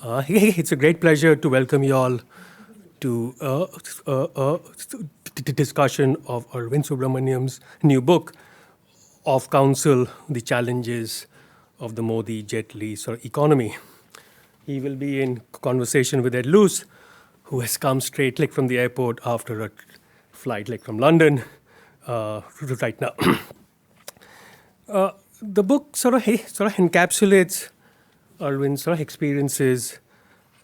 It's a great pleasure to welcome you all to the discussion of Arvind Subramanian's new book, Of Counsel, The Challenges of the Modi-Jaitley economy. He will be in conversation with Ed Luce, who has come straight from the airport after a flight from London right now. The book sort of encapsulates Arvind's experiences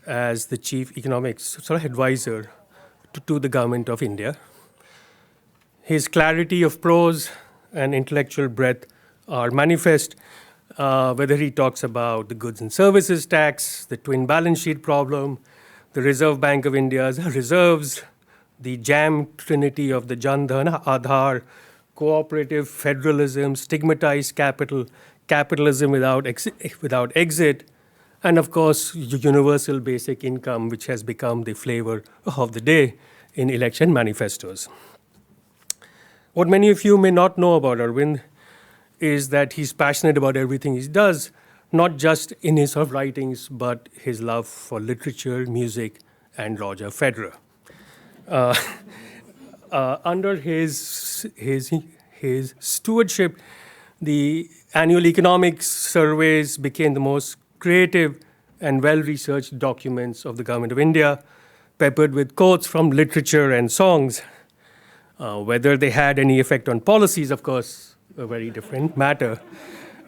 as the chief economics advisor to the government of India. His clarity of prose and intellectual breadth are manifest, whether he talks about the goods and services tax, the twin balance sheet problem, the Reserve Bank of India's reserves, the jam trinity of the Jan Dhan Aadhaar, cooperative federalism, stigmatized capitalism without exit, and of course, universal basic income, which has become the flavor of the day in election manifestos. What many of you may not know about Arvind is that he's passionate about everything he does, not just in his writings, but his love for literature, music, and Roger Federer. Under his stewardship, the annual economics surveys became the most creative and well-researched documents of the government of India, peppered with quotes from literature and songs. Whether they had any effect on policies, of course, a very different matter.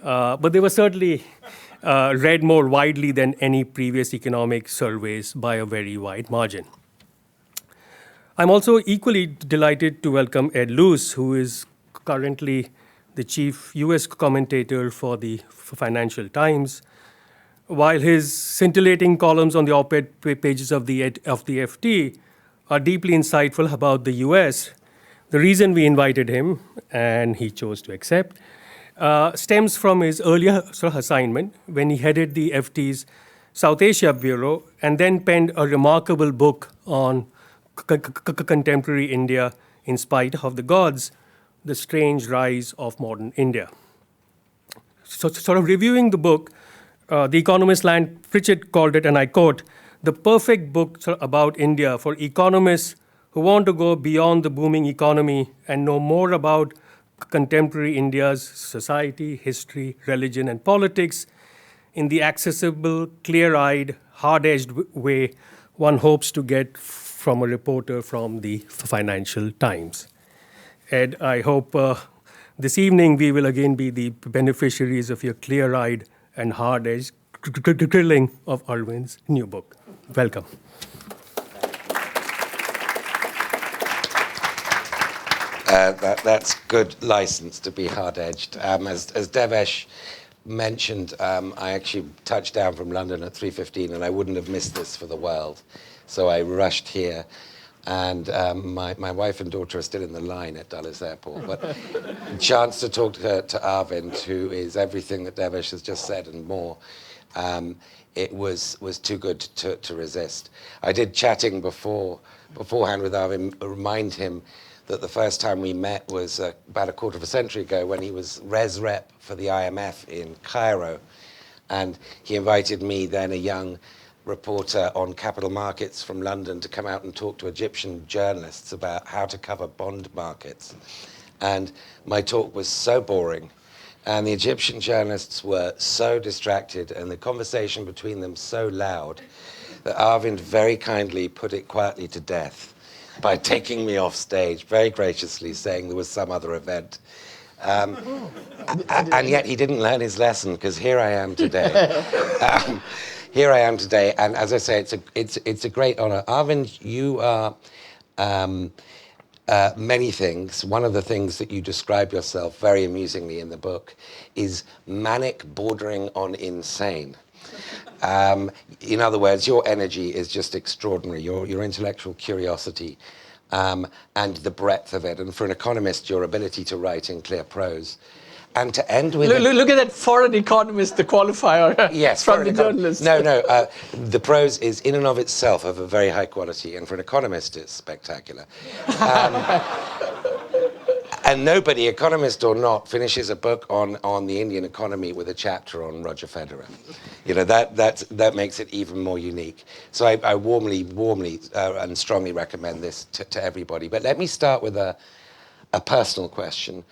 But they were certainly read more widely than any previous economic surveys by a very wide margin. I'm also equally delighted to welcome Ed Luce, who is currently the chief US commentator for the Financial Times. While his scintillating columns on the op-ed pages of the FT are deeply insightful about the US, the reason we invited him, and he chose to accept, stems from his earlier assignment when he headed the FT's South Asia Bureau and then penned a remarkable book on contemporary India in spite of the gods, The Strange Rise of Modern India. So reviewing the book, The Economist Land Pritchett called it, and I quote, the perfect book about India for economists who want to go beyond the booming economy and know more about contemporary India's society, history, religion, and politics in the accessible, clear-eyed, hard-edged way one hopes to get from a reporter from the Financial Times. Ed, I hope this evening we will again be the beneficiaries of your clear-eyed and hard-edged grilling of Arvind's new book. Welcome. That's good license to be hard-edged. As Devesh mentioned, I actually touched down from London at 3:15, and I wouldn't have missed this for the world. So I rushed here, and my wife and daughter are still in the line at Dulles Airport. But chance to talk to Arvind, who is everything that Devesh has just said and more, it was too good to resist. I did chatting beforehand with Arvind, remind him that the first time we met was about a quarter of a century ago when he was res rep for the IMF in Cairo. And he invited me, then a young reporter on capital markets from London, to come out and talk to Egyptian journalists about how to cover bond markets. And my talk was so boring, and the Egyptian journalists were so distracted, and the conversation between them so loud, that Arvind very kindly put it quietly to death by taking me off stage, very graciously saying there was some other event. And yet he didn't learn his lesson, because here I am today. Here I am today, and as I say, it's a great honor. Arvind, you are many things. One of the things that you describe yourself very amusingly in the book is manic bordering on insane. In other words, your energy is just extraordinary, your intellectual curiosity, and the breadth of it. And for an economist, your ability to write in clear prose. And to end with... Look at that, for an economist, the qualifier yes, from the journalist. No, the prose is in and of itself of a very high quality, and for an economist, it's spectacular. And nobody, economist or not, finishes a book on the Indian economy with a chapter on Roger Federer. You know, that makes it even more unique. So I warmly and strongly recommend this to everybody. But let me start with a personal question.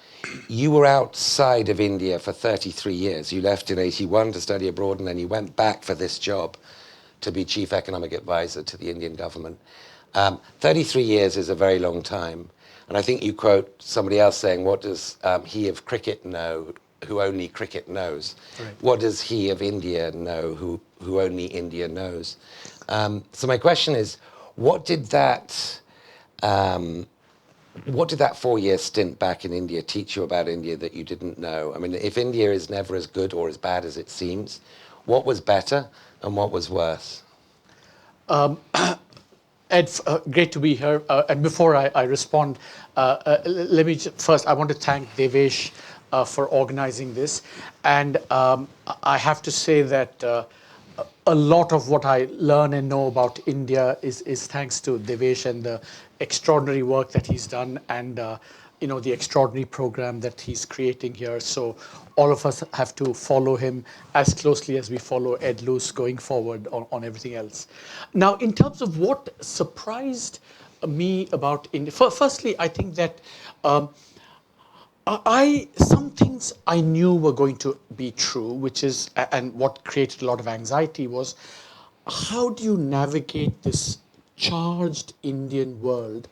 You were outside of India for 33 years. You left in 81 to study abroad, and then you went back for this job to be chief economic advisor to the Indian government. 33 years is a very long time. And I think you quote somebody else saying, what does he of cricket know who only cricket knows? Right. What does he of India know who only India knows? So my question is, what did that 4-year stint back in India teach you about India that you didn't know? I mean, if India is never as good or as bad as it seems, what was better and what was worse? Ed, great to be here. And before I respond, let me first, I want to thank Devesh for organizing this. And I have to say that a lot of what I learn and know about India is thanks to Devesh and the extraordinary work that he's done, and the extraordinary program that he's creating here. So all of us have to follow him as closely as we follow Ed Luce going forward on everything else. Now, in terms of what surprised me about India, firstly, I think that some things I knew were going to be true, which is, and what created a lot of anxiety was, how do you navigate this charged Indian world,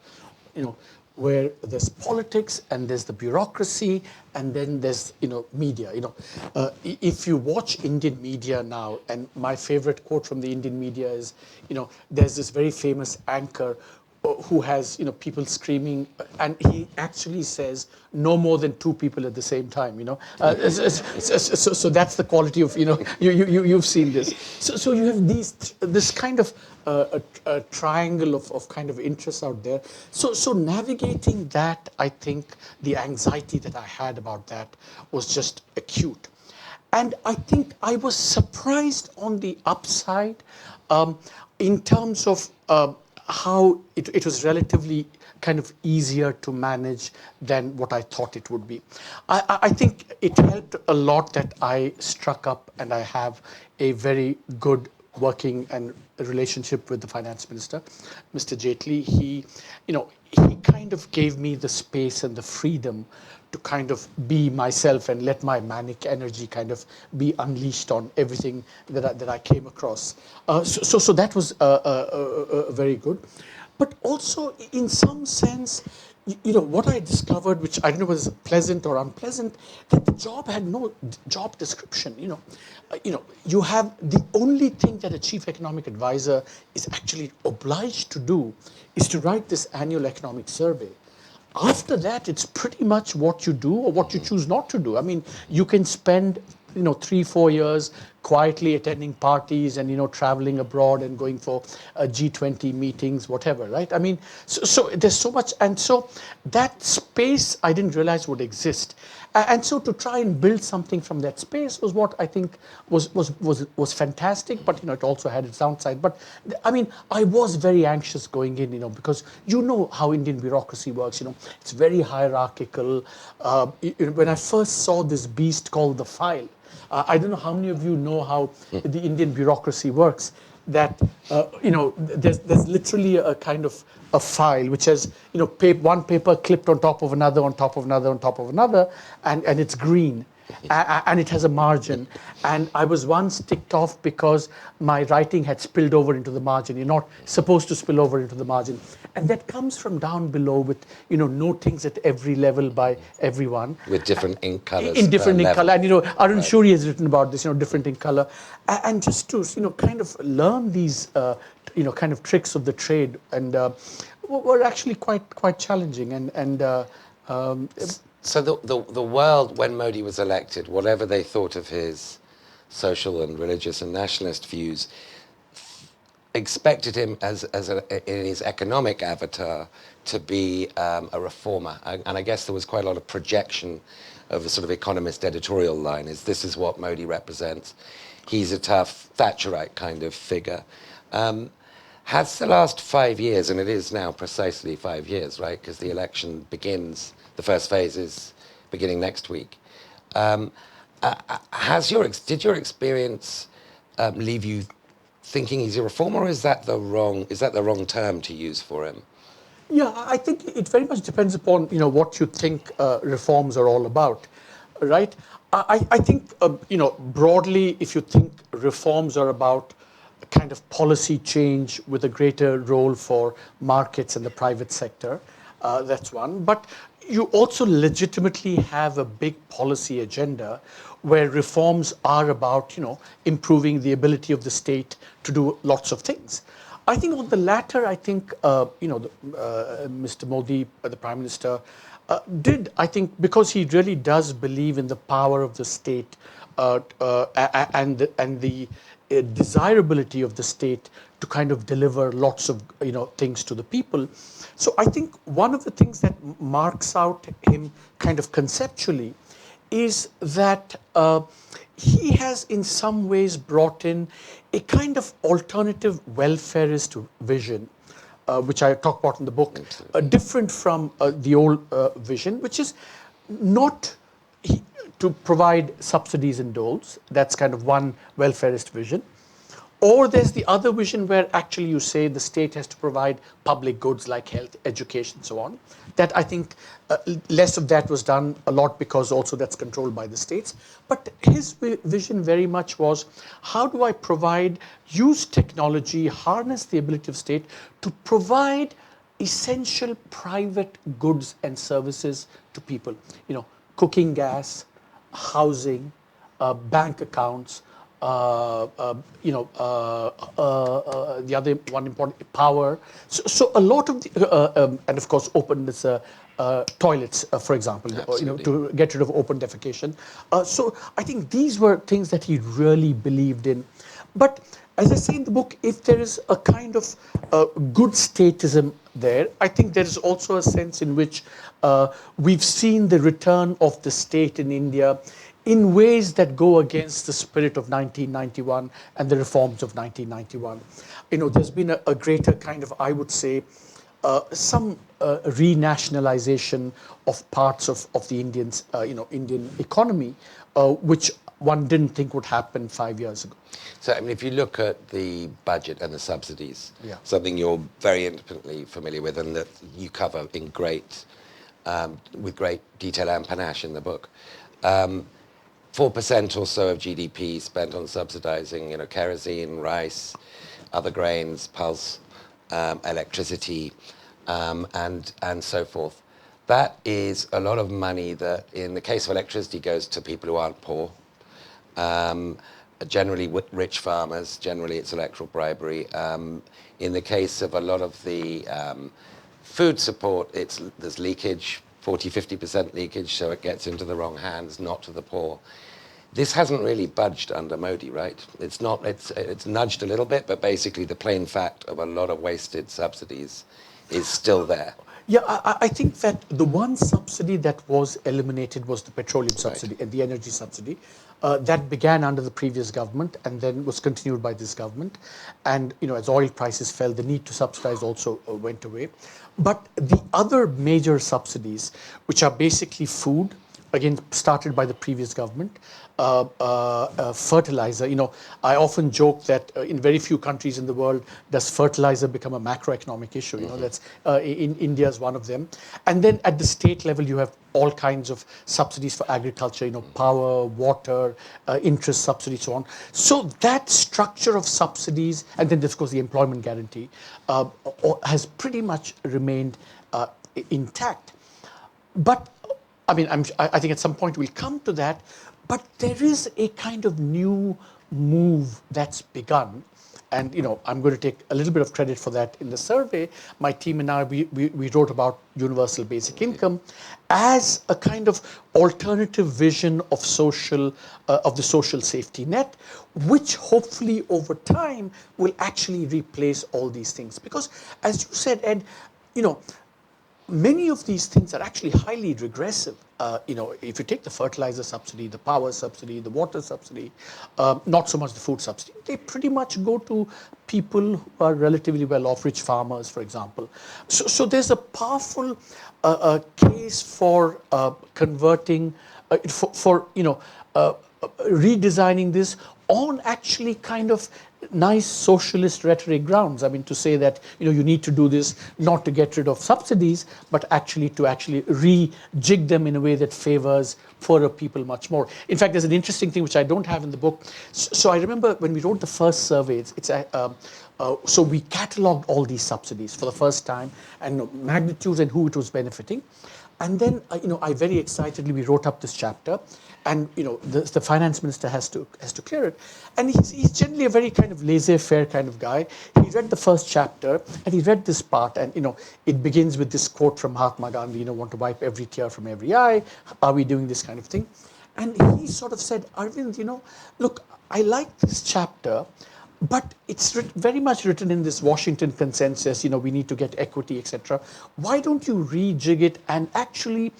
where there's politics and there's the bureaucracy and then there's media. If you watch Indian media now, and my favorite quote from the Indian media is, there's this very famous anchor who has people screaming, and he actually says no more than 2 people at the same time. So that's the quality of you've seen this. So you have this kind of a triangle of kind of interests out there. So navigating that, I think the anxiety that I had about that was just acute. And I think I was surprised on the upside in terms of how it was relatively kind of easier to manage than what I thought it would be. I think it helped a lot that I struck up and I have a very good working and relationship with the finance minister, Mr. Jaitley. He kind of gave me the space and the freedom to kind of be myself and let my manic energy kind of be unleashed on everything that I came across. So that was very good. But also, in some sense, what I discovered, which I don't know was pleasant or unpleasant, that the job had no job description. You have the only thing that a chief economic advisor is actually obliged to do is to write this annual economic survey. After that, it's pretty much what you do or what you choose not to do. I mean, you can spend 3-4 years quietly attending parties and traveling abroad and going for G20 meetings, whatever, right? I mean, so there's so much, and so that space I didn't realize would exist. And so to try and build something from that space was what I think was fantastic, but it also had its downside. But I mean, I was very anxious going in, because how Indian bureaucracy works. It's very hierarchical. When I first saw this beast called the file, I don't know how many of you know how the Indian bureaucracy works. That there's literally a kind of a file which has one paper clipped on top of another, on top of another, on top of another, and it's green. And it has a margin. And I was once ticked off because my writing had spilled over into the margin. You're not supposed to spill over into the margin. And that comes from down below with, notings at every level by everyone. With different ink colors. In different ink color. And, Arun Right. Shuri has written about this, different ink color. And just to, kind of learn these, kind of tricks of the trade and were actually quite challenging. So the world, when Modi was elected, whatever they thought of his social and religious and nationalist views, expected him in his economic avatar to be a reformer. And I guess there was quite a lot of projection of a sort of economist editorial line, this is what Modi represents. He's a tough Thatcherite kind of figure. Has the last 5 years, and it is now precisely 5 years, right? Because the election begins, the first phase is beginning next week. Did your experience leave you thinking he's a reformer, or is that the wrong term to use for him? Yeah, I think it very much depends upon what you think reforms are all about, right? I think broadly, if you think reforms are about a kind of policy change with a greater role for markets and the private sector, that's one. But you also legitimately have a big policy agenda where reforms are about improving the ability of the state to do lots of things. I think on the latter, I think Mr. Modi, the Prime Minister, did, I think, because he really does believe in the power of the state and the desirability of the state to kind of deliver lots of things to the people. So I think one of the things that marks out him kind of conceptually is that he has in some ways brought in a kind of alternative welfarist vision, which I talk about in the book, different from the old vision, which is not to provide subsidies and doles. That's kind of one welfarist vision. Or there's the other vision where actually you say the state has to provide public goods like health, education, so on. That I think less of that was done a lot because also that's controlled by the states. But his vision very much was, how do I use technology, harness the ability of state to provide essential private goods and services to people? Cooking gas, housing, bank accounts, the other one important, power. So a lot of the, and of course openness, toilets, for example, to get rid of open defecation. So I think these were things that he really believed in. But as I say in the book, if there is a kind of good statism there, I think there is also a sense in which we've seen the return of the state in India in ways that go against the spirit of 1991 and the reforms of 1991. There's been a greater kind of, I would say, some renationalization of parts of the Indian economy, which one didn't think would happen 5 years ago. So, I mean, if you look at the budget and the subsidies, Yeah. something you're very intimately familiar with and that you cover in with great detail and panache in the book, 4% or so of GDP spent on subsidizing, kerosene, rice, other grains, pulse, electricity, and so forth. That is a lot of money that, in the case of electricity, goes to people who aren't poor. Generally rich farmers, generally it's electoral bribery. In the case of a lot of the food support, there's leakage, 40-50% leakage, so it gets into the wrong hands, not to the poor. This hasn't really budged under Modi, right? It's nudged a little bit, but basically the plain fact of a lot of wasted subsidies is still there. Yeah, I think that the one subsidy that was eliminated was the petroleum subsidy and the energy subsidy. That began under the previous government and then was continued by this government. And as oil prices fell, the need to subsidize also went away. But the other major subsidies, which are basically food, again started by the previous government, fertilizer. I often joke that in very few countries in the world does fertilizer become a macroeconomic issue. That's in India is one of them. And then at the state level, you have all kinds of subsidies for agriculture. Power, water, interest subsidies, so on. So that structure of subsidies, and then of course the employment guarantee, has pretty much remained intact. But I mean, I think at some point we'll come to that, but there is a kind of new move that's begun. And, I'm going to take a little bit of credit for that in the survey. My team and I, we wrote about universal basic income as a kind of alternative vision of the social safety net, which hopefully over time will actually replace all these things. Because as you said, Ed, many of these things are actually highly regressive. If you take the fertilizer subsidy, the power subsidy, the water subsidy, not so much the food subsidy, they pretty much go to people who are relatively well off, rich farmers, for example. So there's a powerful case for converting, redesigning this on actually kind of nice socialist rhetoric grounds. I mean, to say that you need to do this not to get rid of subsidies, but actually to rejig them in a way that favors poorer people much more. In fact, there's an interesting thing which I don't have in the book. So I remember when we wrote the first surveys, so we catalogued all these subsidies for the first time and magnitudes and who it was benefiting. And then, I very excitedly, we wrote up this chapter, and the finance minister has to clear it. And he's generally a very kind of laissez-faire kind of guy. He read the first chapter, and he read this part, and it begins with this quote from Mahatma Gandhi, want to wipe every tear from every eye. Are we doing this kind of thing? And he sort of said, Arvind, look, I like this chapter, but it's very much written in this Washington consensus, we need to get equity, etc. Why don't you rejig it and actually,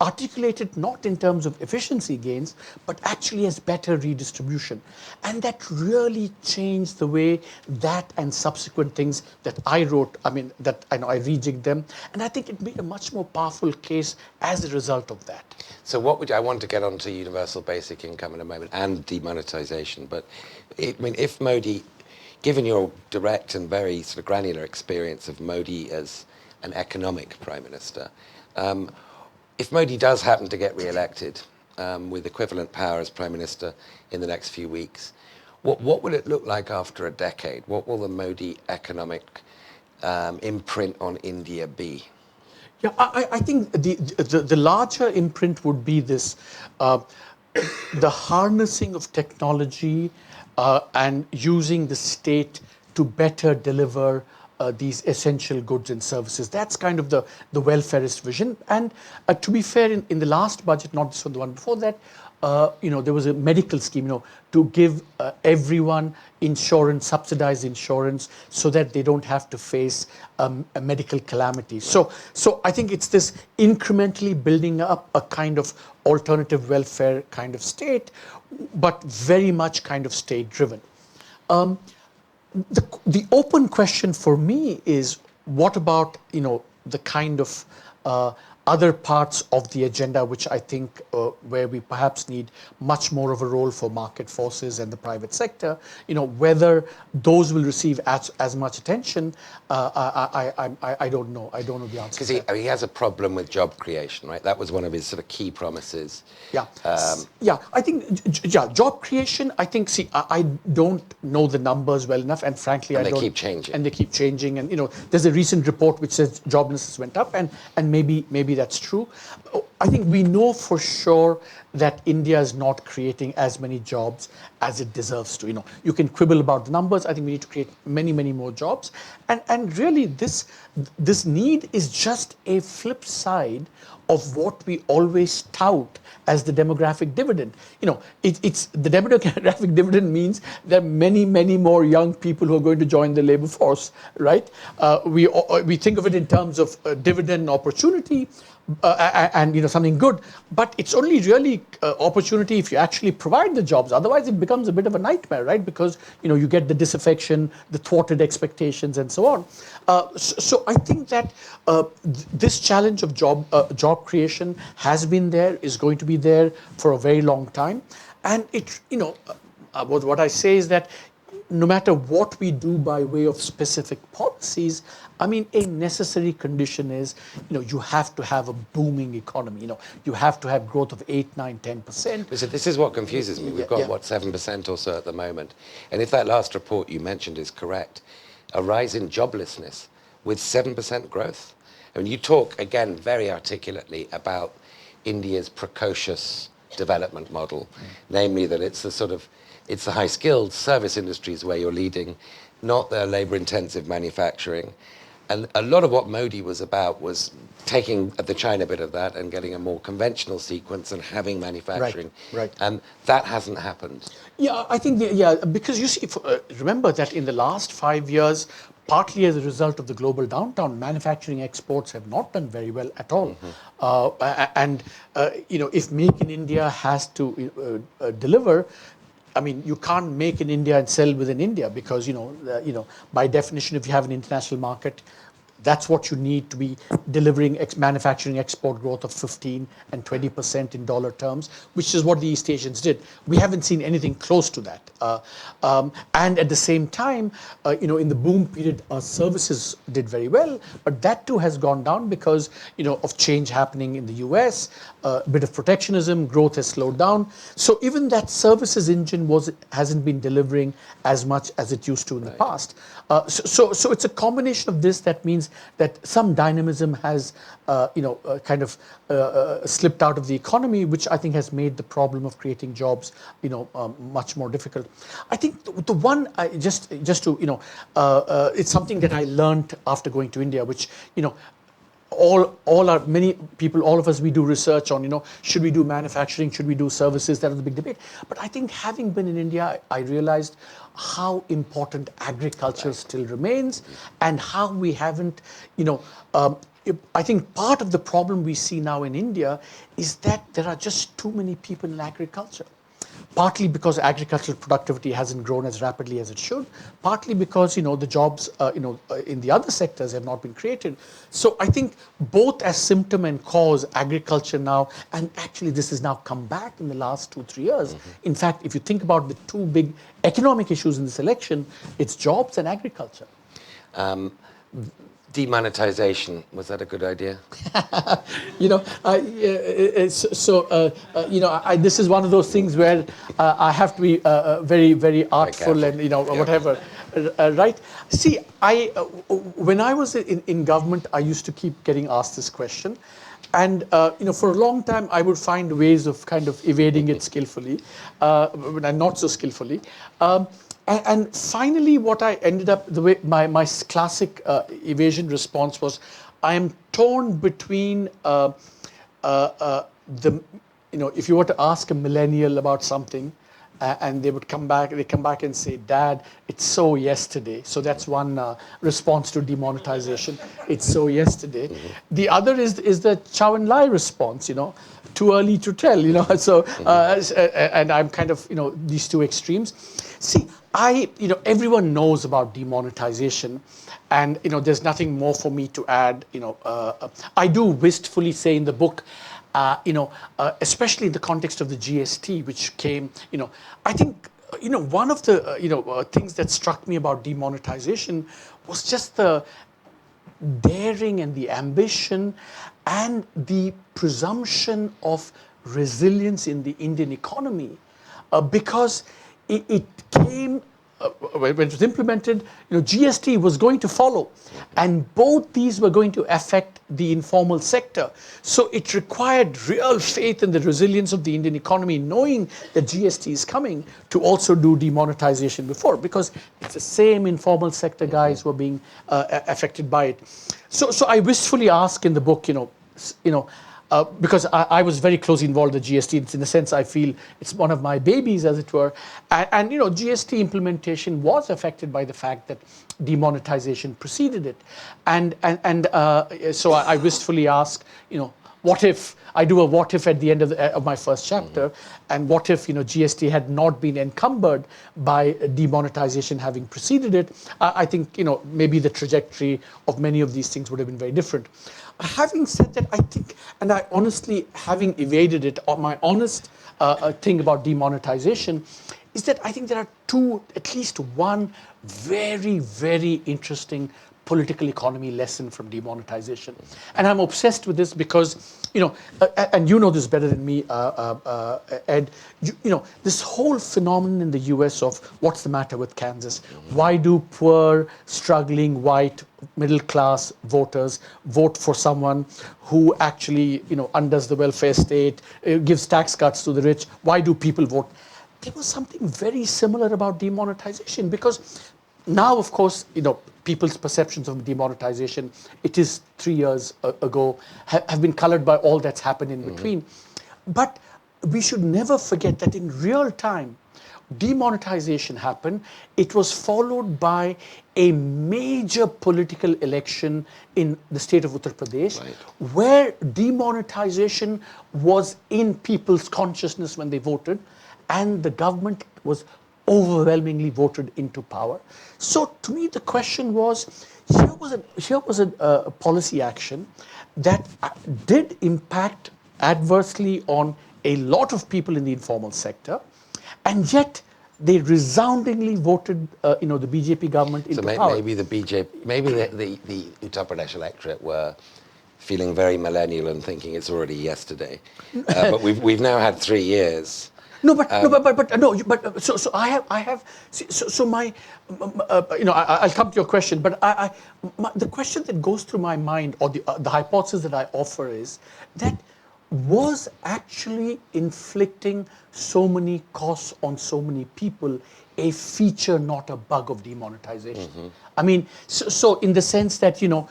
articulate it not in terms of efficiency gains, but actually as better redistribution? And that really changed the way that and subsequent things that I wrote, I rejigged them. And I think it made a much more powerful case as a result of that. So I want to get onto universal basic income in a moment and demonetization, but if Modi, given your direct and very sort of granular experience of Modi as an economic prime minister, if Modi does happen to get re-elected with equivalent power as prime minister in the next few weeks, what will it look like after a decade? What will the Modi economic imprint on India be? Yeah, I think the larger imprint would be this, the harnessing of technology and using the state to better deliver these essential goods and services. That's kind of the welfarist vision. And to be fair, in the last budget, not this one, the one before that, there was a medical scheme, to give everyone insurance, subsidized insurance, so that they don't have to face a medical calamity. So I think it's this incrementally building up a kind of alternative welfare kind of state, but very much kind of state-driven. The open question for me is, what about the kind of other parts of the agenda which I think where we perhaps need much more of a role for market forces and the private sector, whether those will receive as much attention, I don't know. I don't know the answer. Because he has a problem with job creation, right? That was one of his sort of key promises. Yeah, I think, job creation, I think, I don't know the numbers well enough, and frankly, I don't. And they keep changing. And they keep changing, and there's a recent report which says joblessness went up, and maybe that's true. I think we know for sure that India is not creating as many jobs as it deserves to. You can quibble about the numbers. I think we need to create many, many more jobs. And really, this need is just a flip side of what we always tout as the demographic dividend. It's the demographic dividend means there are many, many more young people who are going to join the labor force, right? We think of it in terms of dividend opportunity, and something good, but it's only really opportunity if you actually provide the jobs. Otherwise, it becomes a bit of a nightmare, right? Because you get the disaffection, the thwarted expectations, and so on. So I think that this challenge of job creation has been there, is going to be there for a very long time, and what I say is that no matter what we do by way of specific policies, I mean, a necessary condition is, you have to have a booming economy. You have to have growth of 8, 9, 10%. So this is what confuses me. We've got, 7% or so at the moment. And if that last report you mentioned is correct, a rise in joblessness with 7% growth. I mean, you talk, again, very articulately about India's precocious development model, namely that it's the high-skilled service industries where you're leading, not the labor-intensive manufacturing. And a lot of what Modi was about was taking the China bit of that and getting a more conventional sequence and having manufacturing. right. And that hasn't happened. Yeah, I think, because you see, remember that in the last 5 years, partly as a result of the global downturn, manufacturing exports have not done very well at all. If Make in India has to deliver, I mean, you can't make in India and sell within India because, by definition, if you have an international market, that's what you need to be delivering manufacturing export growth of 15 and 20% in dollar terms, which is what the East Asians did. We haven't seen anything close to that. And at the same time, in the boom period, our services did very well, but that too has gone down because, of change happening in the US, a bit of protectionism, growth has slowed down. So even that services engine hasn't been delivering as much as it used to in the past. So it's a combination of this that means that some dynamism has, slipped out of the economy, which I think has made the problem of creating jobs, much more difficult. I think the one, just to, it's something that I learned after going to India, which, many people, all of us, we do research on, should we do manufacturing, should we do services? That was the big debate. But I think having been in India, I realized how important agriculture still remains and how we haven't, I think part of the problem we see now in India is that there are just too many people in agriculture. Partly because agricultural productivity hasn't grown as rapidly as it should, partly because the jobs in the other sectors have not been created. So I think both as symptom and cause, agriculture now, and actually this has now come back in the last 2-3 years. In fact, if you think about the two big economic issues in this election, it's jobs and agriculture. Demonetization, was that a good idea? This is one of those things where I have to be very, very artful and, whatever. Right? See, when I was in government, I used to keep getting asked this question. And, for a long time, I would find ways of kind of evading it skillfully, and not so skillfully. And finally, what I ended up, the way my classic evasion response was, I am torn between if you were to ask a millennial about something, and they come back and say, Dad, it's so yesterday. So that's one response to demonetization. It's so yesterday. The other is the Chow and Lai response, too early to tell, So, and I'm kind of, these two extremes. See, everyone knows about demonetization, and there's nothing more for me to add. I do wistfully say in the book, especially in the context of the GST, which came, I think, one of the things that struck me about demonetization was just the daring and the ambition and the presumption of resilience in the Indian economy, because it came, when it was implemented, GST was going to follow, and both these were going to affect the informal sector. So it required real faith in the resilience of the Indian economy, knowing that GST is coming, to also do demonetization before, because it's the same informal sector guys who are being affected by it. So I wistfully ask in the book, because I was very closely involved with GST. It's, in a sense, I feel it's one of my babies, as it were. And GST implementation was affected by the fact that demonetization preceded it. So I wistfully ask, what if I do a what if at the end of my first chapter, and what if GST had not been encumbered by demonetization having preceded it? I think maybe the trajectory of many of these things would have been very different. Having said that, I think, and I honestly, having evaded it, my honest thing about demonetization is that I think there are at least one very, very interesting political economy lesson from demonetization. And I'm obsessed with this because, and you know this better than me, Ed, this whole phenomenon in the US of what's the matter with Kansas? Why do poor, struggling, white, middle-class voters vote for someone who actually, undoes the welfare state, gives tax cuts to the rich? Why do people vote? There was something very similar about demonetization, because now, of course, people's perceptions of demonetization, it is 3 years ago, have been colored by all that's happened in between. But we should never forget that in real time, demonetization happened. It was followed by a major political election in the state of Uttar Pradesh, where demonetization was in people's consciousness when they voted, and the government was overwhelmingly voted into power. So to me, the question was, here was a policy action that did impact adversely on a lot of people in the informal sector, and yet they resoundingly voted, the BJP government into power. Maybe the Uttar Pradesh electorate were feeling very millennial and thinking it's already yesterday. But we've now had 3 years. No, but so I have so my I'll come to your question, but the question that goes through my mind, or the hypothesis that I offer, is that was actually inflicting so many costs on so many people a feature, not a bug, of demonetization. I mean, so in the sense that you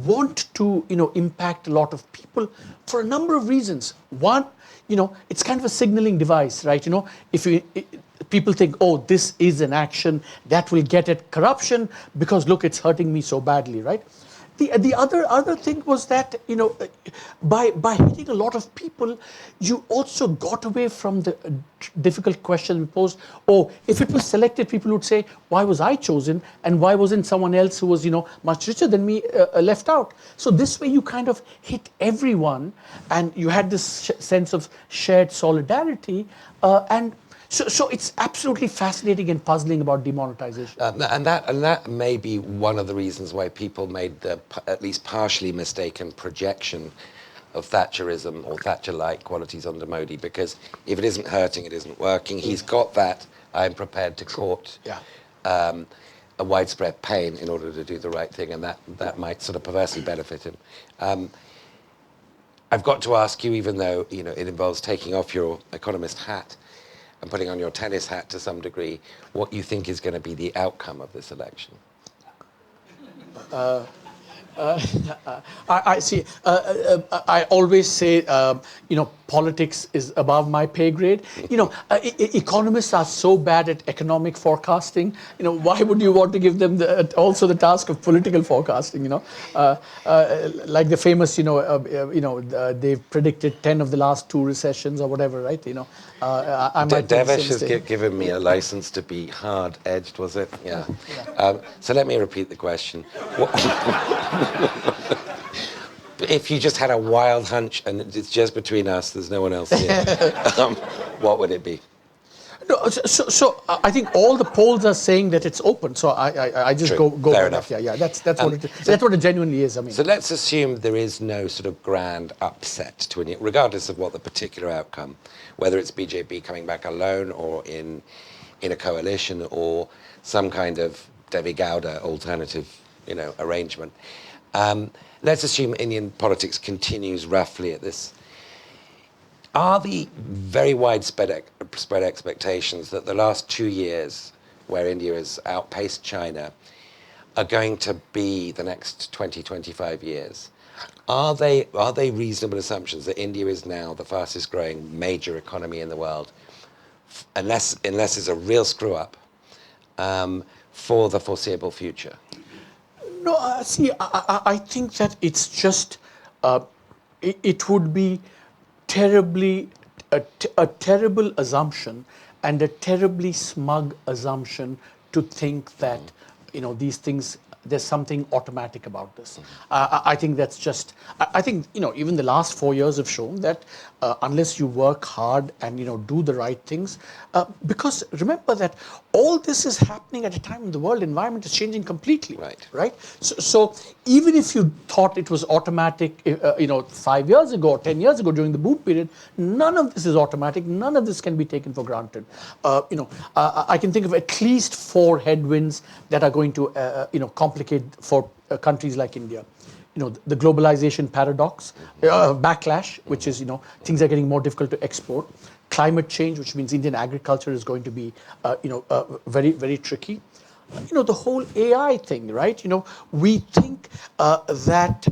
want to impact a lot of people for a number of reasons. One, it's kind of a signaling device, right? If people think, oh, this is an action that will get at corruption because look, it's hurting me so badly, right? The other thing was that by hitting a lot of people, you also got away from the difficult question we posed. Oh, if it was selected, people would say, why was I chosen, and why wasn't someone else who was much richer than me left out? So this way you kind of hit everyone, and you had this sense of shared solidarity, and so it's absolutely fascinating and puzzling about demonetization. And that may be one of the reasons why people made the at least partially mistaken projection of Thatcherism or Thatcher-like qualities under Modi, because if it isn't hurting, it isn't working. He's got that, I'm prepared to court a widespread pain in order to do the right thing, and that might sort of perversely benefit him. I've got to ask you, even though it involves taking off your economist hat and putting on your tennis hat to some degree, what you think is going to be the outcome of this election? I see. I always say, politics is above my pay grade. Economists are so bad at economic forecasting. Why would you want to give them also the task of political forecasting? Like the famous, they've predicted 10 of the last 2 recessions or whatever, right? I might Devesh has given me a license to be hard-edged, was it? Yeah. So let me repeat the question. If you just had a wild hunch and it's just between us, there's no one else here, what would it be? No, so I think all the polls are saying that it's open. So I just True. go Fair by enough. that. Yeah. That's what it genuinely is. I mean. So let's assume there is no sort of grand upset to India, regardless of what the particular outcome, whether it's BJP coming back alone or in a coalition or some kind of Devi Gowda alternative, arrangement. Let's assume Indian politics continues roughly at this. Are the very widespread expectations that the last 2 years, where India has outpaced China, are going to be the next 20, 25 years? Are they reasonable assumptions that India is now the fastest growing major economy in the world, unless it's a real screw up, for the foreseeable future? No, see, I think that it's just, it would be a terrible assumption and a terribly smug assumption to think that, these things, there's something automatic about this. I think that's just, I think, even the last 4 years have shown that unless you work hard and, do the right things, because remember that all this is happening at a time when the world environment is changing completely. Right? So even if you thought it was automatic, 5 years ago or 10 years ago during the boom period, none of this is automatic. None of this can be taken for granted. I can think of at least 4 headwinds that are going to, complicate for countries like India. The globalization paradox, backlash, which is, things are getting more difficult to export. Climate change, which means Indian agriculture is going to be, very, very tricky. the whole AI thing, right? We think that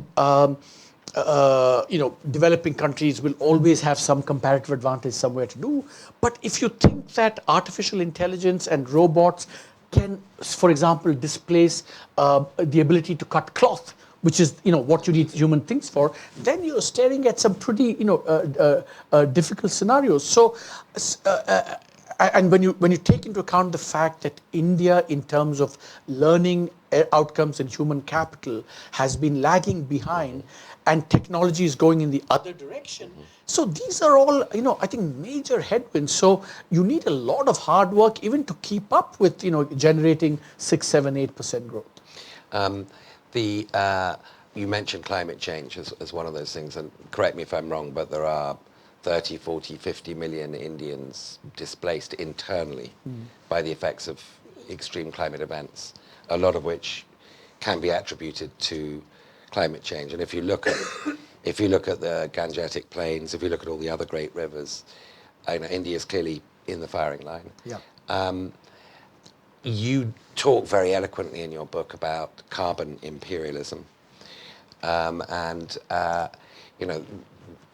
developing countries will always have some comparative advantage somewhere to do. But if you think that artificial intelligence and robots can, for example, displace the ability to cut cloth, which is what you need human things for, then you're staring at some pretty difficult scenarios. So, and when you take into account the fact that India, in terms of learning outcomes and human capital, has been lagging behind, and technology is going in the other direction. So these are all, I think, major headwinds. So you need a lot of hard work even to keep up with, generating 6, 7, 8% growth. You mentioned climate change as one of those things, and correct me if I'm wrong, but there are 30, 40, 50 million Indians displaced internally by the effects of extreme climate events, a lot of which can be attributed to climate change. And if you look at the Gangetic Plains, if you look at all the other great rivers, India is clearly in the firing line. Yeah. You talk very eloquently in your book about carbon imperialism, and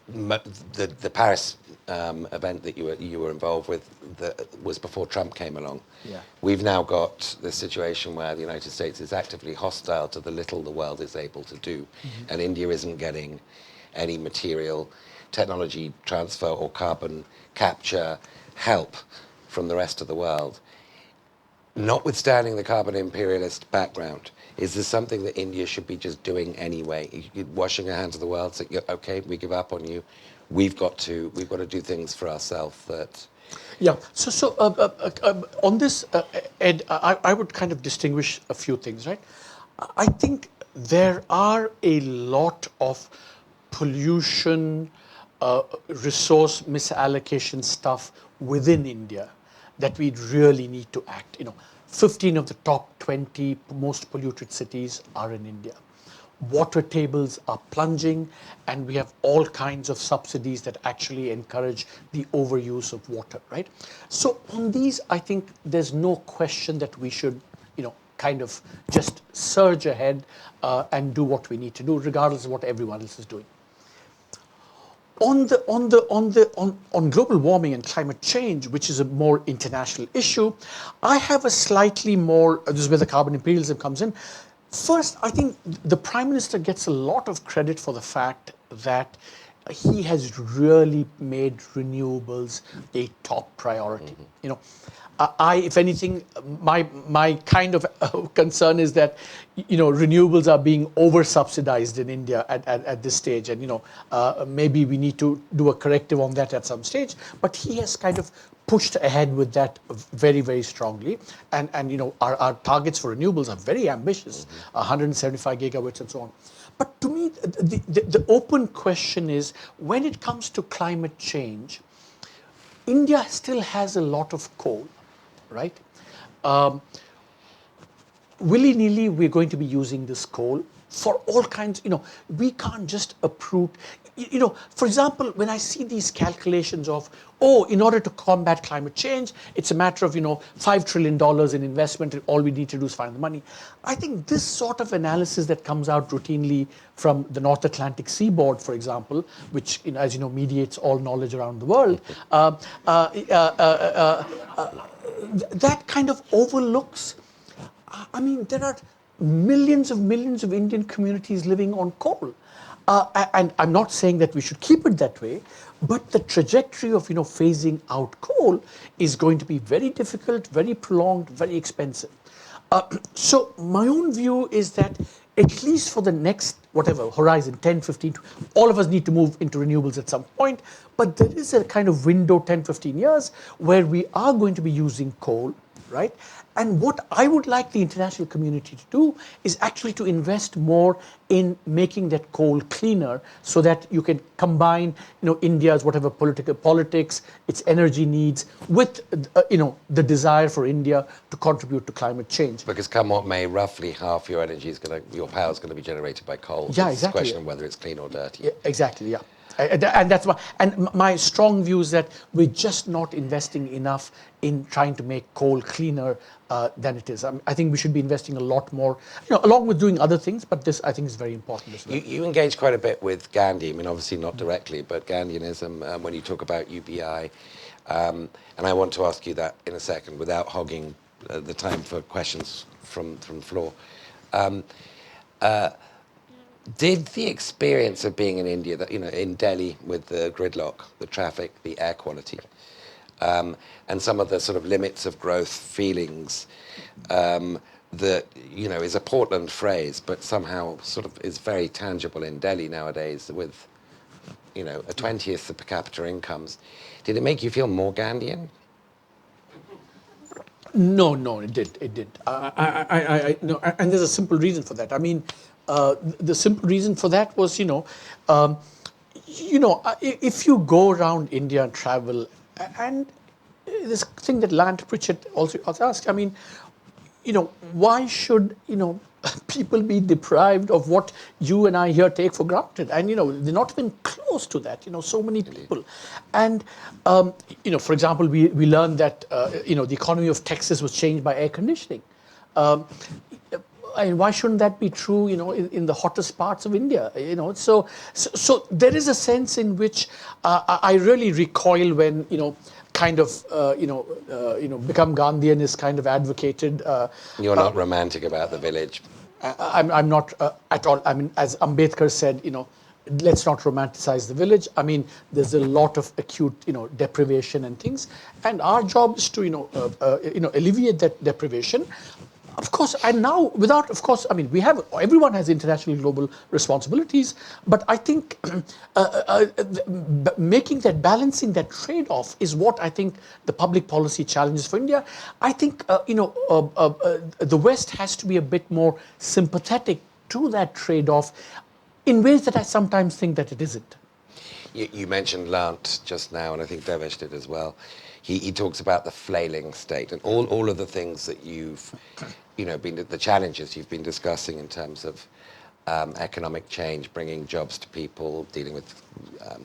the Paris event that you were involved with was before Trump came along. Yeah. We've now got the situation where the United States is actively hostile to the little the world is able to do, and India isn't getting any material technology transfer or carbon capture help from the rest of the world. Notwithstanding the carbon imperialist background, is this something that India should be just doing anyway? Washing her hands of the world, saying, okay, we give up on you. We've got to do things for ourselves that. Yeah. So on this, Ed, I would kind of distinguish a few things, right? I think there are a lot of pollution, resource misallocation stuff within India that we really need to act. 15 of the top 20 most polluted cities are in India. Water tables are plunging, and we have all kinds of subsidies that actually encourage the overuse of water, right? So on these, I think there's no question that we should, kind of just surge ahead and do what we need to do, regardless of what everyone else is doing. On global warming and climate change, which is a more international issue, I have a slightly more, this is where the carbon imperialism comes in. First, I think the Prime Minister gets a lot of credit for the fact that he has really made renewables a top priority. If anything, my kind of concern is that, renewables are being over-subsidized in India at this stage, and maybe we need to do a corrective on that at some stage. But he has kind of pushed ahead with that very, very strongly, and our targets for renewables are very ambitious, 175 gigawatts and so on. But to me, the open question is, when it comes to climate change, India still has a lot of coal, right? Willy-nilly, we're going to be using this coal for all kinds. We can't just uproot. For example, when I see these calculations of, in order to combat climate change, it's a matter of, $5 trillion in investment, and all we need to do is find the money. I think this sort of analysis that comes out routinely from the North Atlantic seaboard, for example, which, as you know, mediates all knowledge around the world, that kind of overlooks. I mean, there are millions of Indian communities living on coal. And I'm not saying that we should keep it that way, but the trajectory of, phasing out coal is going to be very difficult, very prolonged, very expensive. So my own view is that at least for the next, horizon, 10, 15, all of us need to move into renewables at some point, but there is a kind of window, 10, 15 years, where we are going to be using coal, right? And what I would like the international community to do is actually to invest more in making that coal cleaner, so that you can combine, India's politics, its energy needs, with, the desire for India to contribute to climate change. Because come what may, roughly half your energy your power is going to be generated by coal. Yeah, It's exactly. a question of whether it's clean or dirty. Yeah, exactly, yeah. And that's why. And my strong view is that we're just not investing enough in trying to make coal cleaner than it is. I think we should be investing a lot more, along with doing other things. But this, I think, is very important as well. You engage quite a bit with Gandhi. I mean, obviously not directly, but Gandhianism when you talk about UBI. And I want to ask you that in a second, without hogging the time for questions from the floor. Did the experience of being in India, that in Delhi with the gridlock, the traffic, the air quality, and some of the sort of limits of growth feelings that is a Portland phrase, but somehow sort of is very tangible in Delhi nowadays with a 20th of per capita incomes. Did it make you feel more Gandhian? No, it did. It did. No, and there's a simple reason for that. I mean, the simple reason for that was, if you go around India and travel, and this thing that Lant Pritchett also asked, I mean, why should people be deprived of what you and I here take for granted? And they're not even close to that. So many people, and for example, we learned that the economy of Texas was changed by air conditioning. And why shouldn't that be true? In the hottest parts of India. So there is a sense in which I really recoil when kind of become Gandhian is kind of advocated. You're not romantic about the village. I'm not at all. I mean, as Ambedkar said, let's not romanticize the village. I mean, there's a lot of acute, deprivation and things, and our job is to, alleviate that deprivation. Of course, and now without, of course, I mean, everyone has international global responsibilities, but I think making that, balancing that trade-off is what I think the public policy challenges for India. I think, the West has to be a bit more sympathetic to that trade-off in ways that I sometimes think that it isn't. You mentioned Lant just now, and I think Devesh did as well. He talks about the flailing state and all of the things that you've, the challenges you've been discussing in terms of economic change, bringing jobs to people, dealing with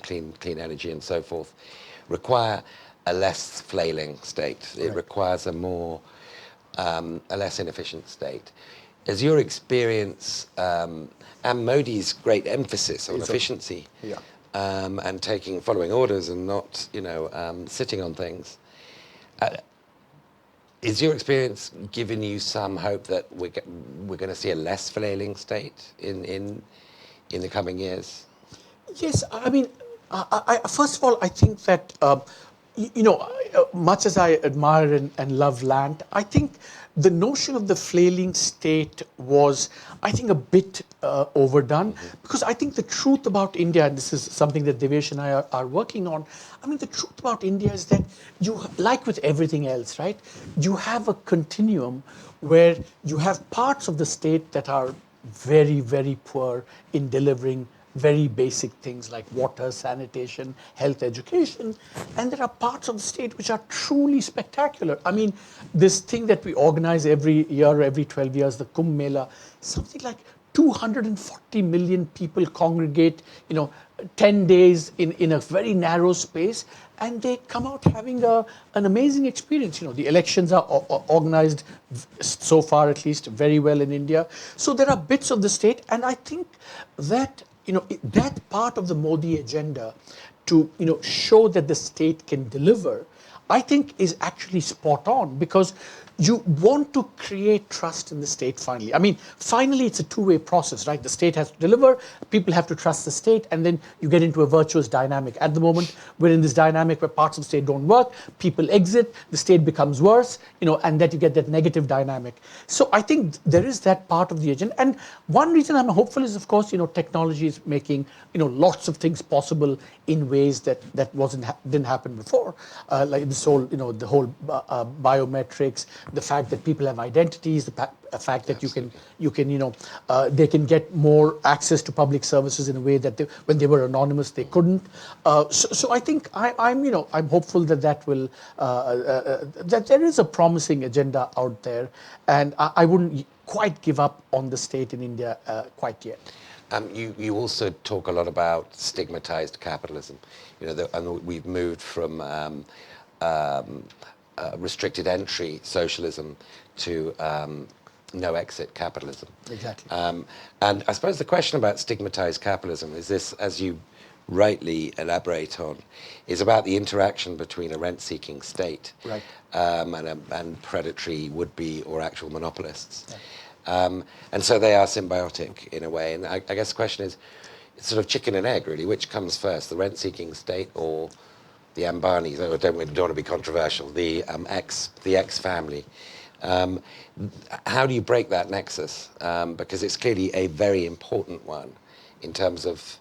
clean energy and so forth, require a less flailing state. It Right. requires a less inefficient state. As your experience and Modi's great emphasis on efficiency. Yeah. And following orders and not, sitting on things. Is your experience giving you some hope that we're going to see a less flailing state in the coming years? Yes, I mean, first of all, I think that, much as I admire and love Lant, I think the notion of the flailing state was, I think, a bit overdone. Because I think the truth about India, and this is something that Devesh and I are working on, I mean, the truth about India is that like with everything else, right, you have a continuum where you have parts of the state that are very, very poor in delivering very basic things like water, sanitation, health, education. And there are parts of the state which are truly spectacular. I mean, this thing that we organize every year, every 12 years, the Kumbh Mela, something like 240 million people congregate, 10 days in a very narrow space, and they come out having an amazing experience. The elections are organized, so far at least, very well in India. So there are bits of the state, and I think that that part of the Modi agenda to show that the state can deliver, I think is actually spot on, because you want to create trust in the state finally. I mean, finally it's a two-way process, right? The state has to deliver, people have to trust the state, and then you get into a virtuous dynamic. At the moment, we're in this dynamic where parts of the state don't work, people exit, the state becomes worse, and that you get that negative dynamic. So I think there is that part of the agenda. And one reason I'm hopeful is, of course, technology is making, lots of things possible in ways that didn't happen before. Like this whole, the whole biometrics, the fact that people have identities, the fact that you can they can get more access to public services in a way that when they were anonymous they couldn't. So I think I'm hopeful that will that there is a promising agenda out there, and I wouldn't quite give up on the state in India quite yet. You also talk a lot about stigmatized capitalism, and we've moved from restricted entry socialism to no exit capitalism. Exactly. And I suppose the question about stigmatized capitalism is this, as you rightly elaborate on, is about the interaction between a rent-seeking state Right. and predatory would-be or actual monopolists. Yeah. And so they are symbiotic in a way. And I guess the question is, it's sort of chicken and egg, really. Which comes first, the rent-seeking state or the Ambanis? I don't want to be controversial. The X family. How do you break that nexus? Because it's clearly a very important one in terms of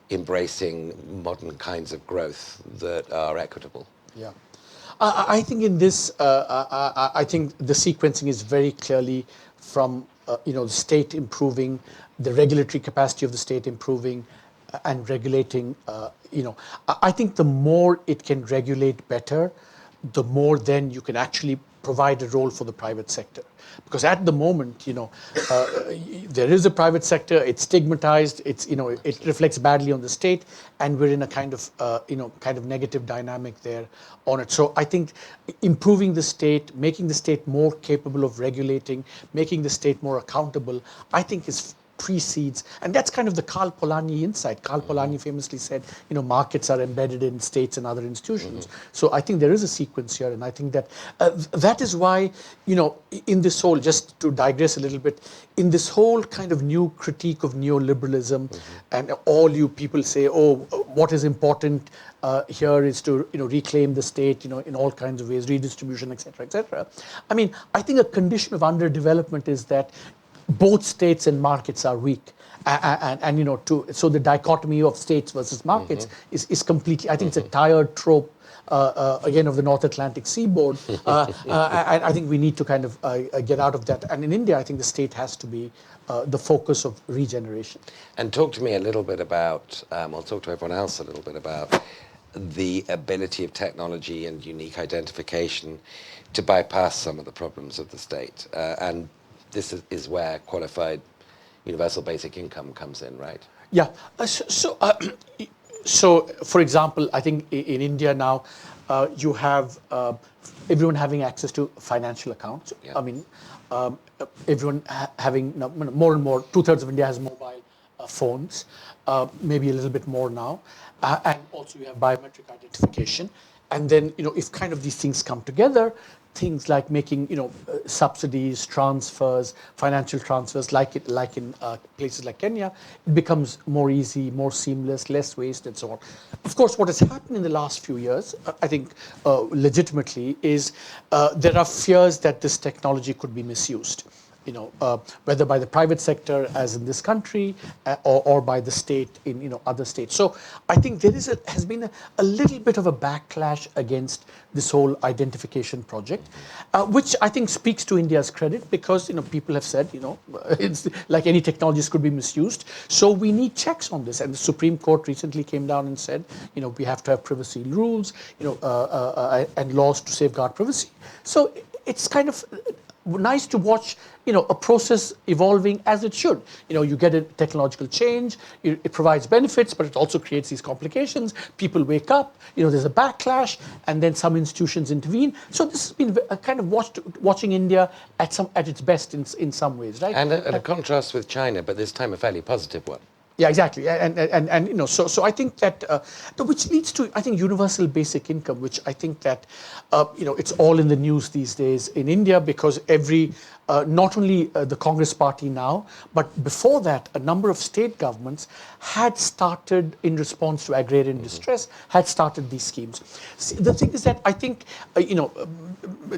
embracing modern kinds of growth that are equitable. Yeah. I think in this, I think the sequencing is very clearly from the state improving, the regulatory capacity of the state improving, and regulating. I think the more it can regulate better, the more then you can actually provide a role for the private sector. Because at the moment, there is a private sector. It's stigmatized. It reflects badly on the state, and we're in a kind of negative dynamic there on it. So I think improving the state, making the state more capable of regulating, making the state more accountable, I think is precedes, and that's kind of the Karl Polanyi insight. Karl Polanyi famously said, markets are embedded in states and other institutions. So I think there is a sequence here, and I think that that is why, in this whole, just to digress a little bit, in this whole kind of new critique of neoliberalism, and all you people say, oh, what is important here is to reclaim the state, in all kinds of ways, redistribution, etc., etc. I mean, I think a condition of underdevelopment is that both states and markets are weak, and so the dichotomy of states versus markets is completely. I think it's a tired trope again of the North Atlantic seaboard. I think we need to kind of get out of that. And in India, I think the state has to be the focus of regeneration. And talk to me a little bit about. I'll talk to everyone else a little bit about the ability of technology and unique identification to bypass some of the problems of the state and. This is where qualified universal basic income comes in, right? Yeah. So, for example, I think in India now, you have everyone having access to financial accounts. Yeah. I mean, everyone having more and more. 2/3 of India has mobile phones, maybe a little bit more now, and also you have biometric identification. And then, if kind of these things come together, things like making, subsidies, transfers, financial transfers, like in places like Kenya, it becomes more easy, more seamless, less waste, and so on. Of course, what has happened in the last few years, I think, legitimately, is there are fears that this technology could be misused. Whether by the private sector, as in this country, or by the state in other states. So I think there has been a little bit of a backlash against this whole identification project, which I think speaks to India's credit, because people have said it's like any technologies could be misused. So we need checks on this, and the Supreme Court recently came down and said we have to have privacy rules, and laws to safeguard privacy. So it's kind of nice to watch, a process evolving as it should. You get a technological change, it provides benefits, but it also creates these complications. People wake up, there's a backlash, and then some institutions intervene. So this has been a kind of watching India at its best in some ways, right? And a contrast with China, but this time a fairly positive one. Yeah, exactly, and so I think that which leads to, I think, universal basic income, which I think that it's all in the news these days in India, because not only the Congress party now, but before that, a number of state governments had started, in response to agrarian distress, had started these schemes. See, the thing is that I think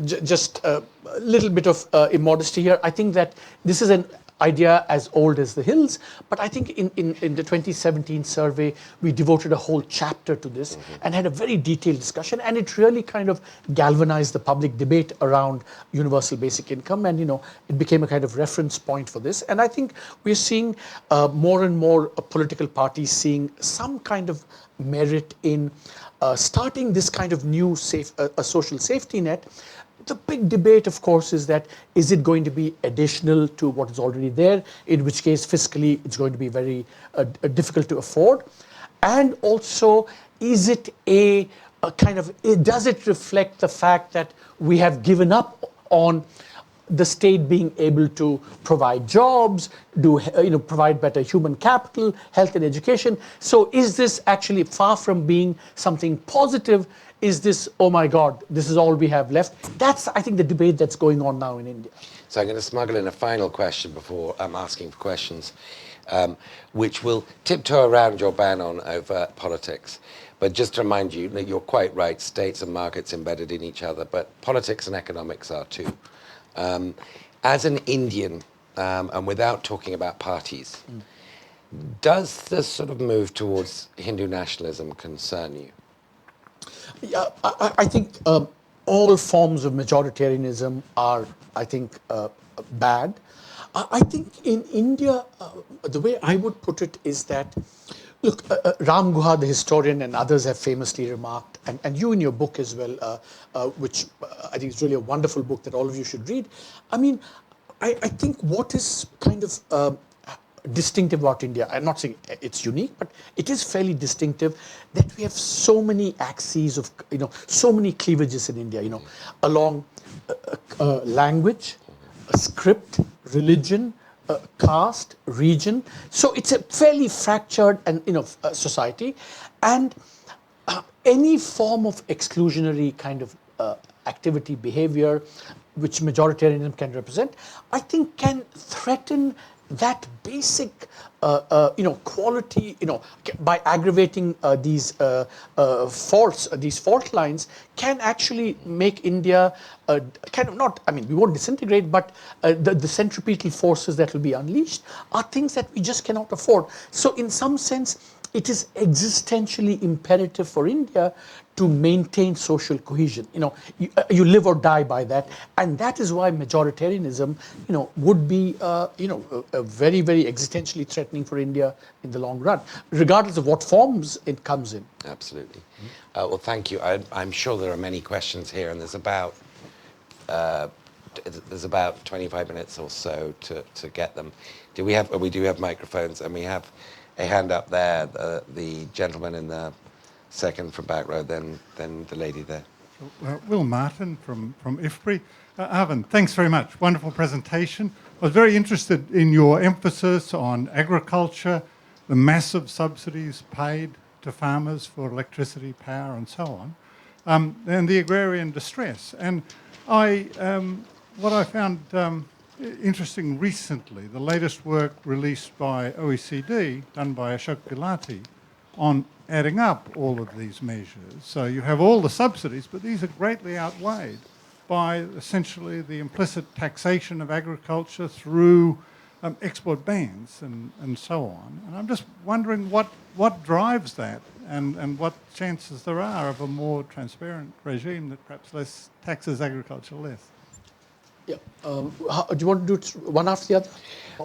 just a little bit of immodesty here. I think that this is an idea as old as the hills, but I think in the 2017 survey, we devoted a whole chapter to this and had a very detailed discussion, and it really kind of galvanized the public debate around universal basic income, and it became a kind of reference point for this. And I think we're seeing more and more political parties seeing some kind of merit in starting this kind of new social safety net, the big debate, of course, is that is it going to be additional to what is already there, in which case fiscally it's going to be very difficult to afford, and also is it a kind of, does it reflect the fact that we have given up on the state being able to provide jobs, provide better human capital, health and education? So is this actually far from being something positive? Is this, oh my God, this is all we have left? That's, I think, the debate that's going on now in India. So I'm going to smuggle in a final question before I'm asking for questions, which will tiptoe around your ban on overt politics. But just to remind you that you're quite right, states and markets embedded in each other, but politics and economics are too. As an Indian, and without talking about parties, does this sort of move towards Hindu nationalism concern you? Yeah, I think all forms of majoritarianism are, I think, bad. I think in India, the way I would put it is that, look, Ram Guha, the historian, and others have famously remarked, and you in your book as well, which I think is really a wonderful book that all of you should read. I mean, I think what is kind of distinctive about India, I'm not saying it's unique, but it is fairly distinctive that we have so many axes of, so many cleavages in India, along language, script, religion, caste, region. So it's a fairly fractured and society, and any form of exclusionary kind of activity, behavior, which majoritarianism can represent, I think can threaten that basic quality, by aggravating these faults, these fault lines, can actually make India kind of not, I mean, we won't disintegrate, but the centripetal forces that will be unleashed are things that we just cannot afford. So in some sense, it is existentially imperative for India to maintain social cohesion. You live or die by that, and that is why majoritarianism, would be, a very, very existentially threatening for India in the long run, regardless of what forms it comes in. Absolutely. Well, thank you. I'm sure there are many questions here, and there's about 25 minutes or so to get them. We do have microphones, and we have a hand up there, the gentleman in the second from back row, then the lady there. Will Martin from IFPRI. Arvind, thanks very much. Wonderful presentation. I was very interested in your emphasis on agriculture, the massive subsidies paid to farmers for electricity, power, and so on, and the agrarian distress. And what I found interesting recently, the latest work released by OECD, done by Ashok Gulati, on adding up all of these measures. So you have all the subsidies, but these are greatly outweighed by essentially the implicit taxation of agriculture through export bans and so on. And I'm just wondering what drives that, and what chances there are of a more transparent regime that perhaps taxes agriculture less. Yeah. Do you want to do it one after the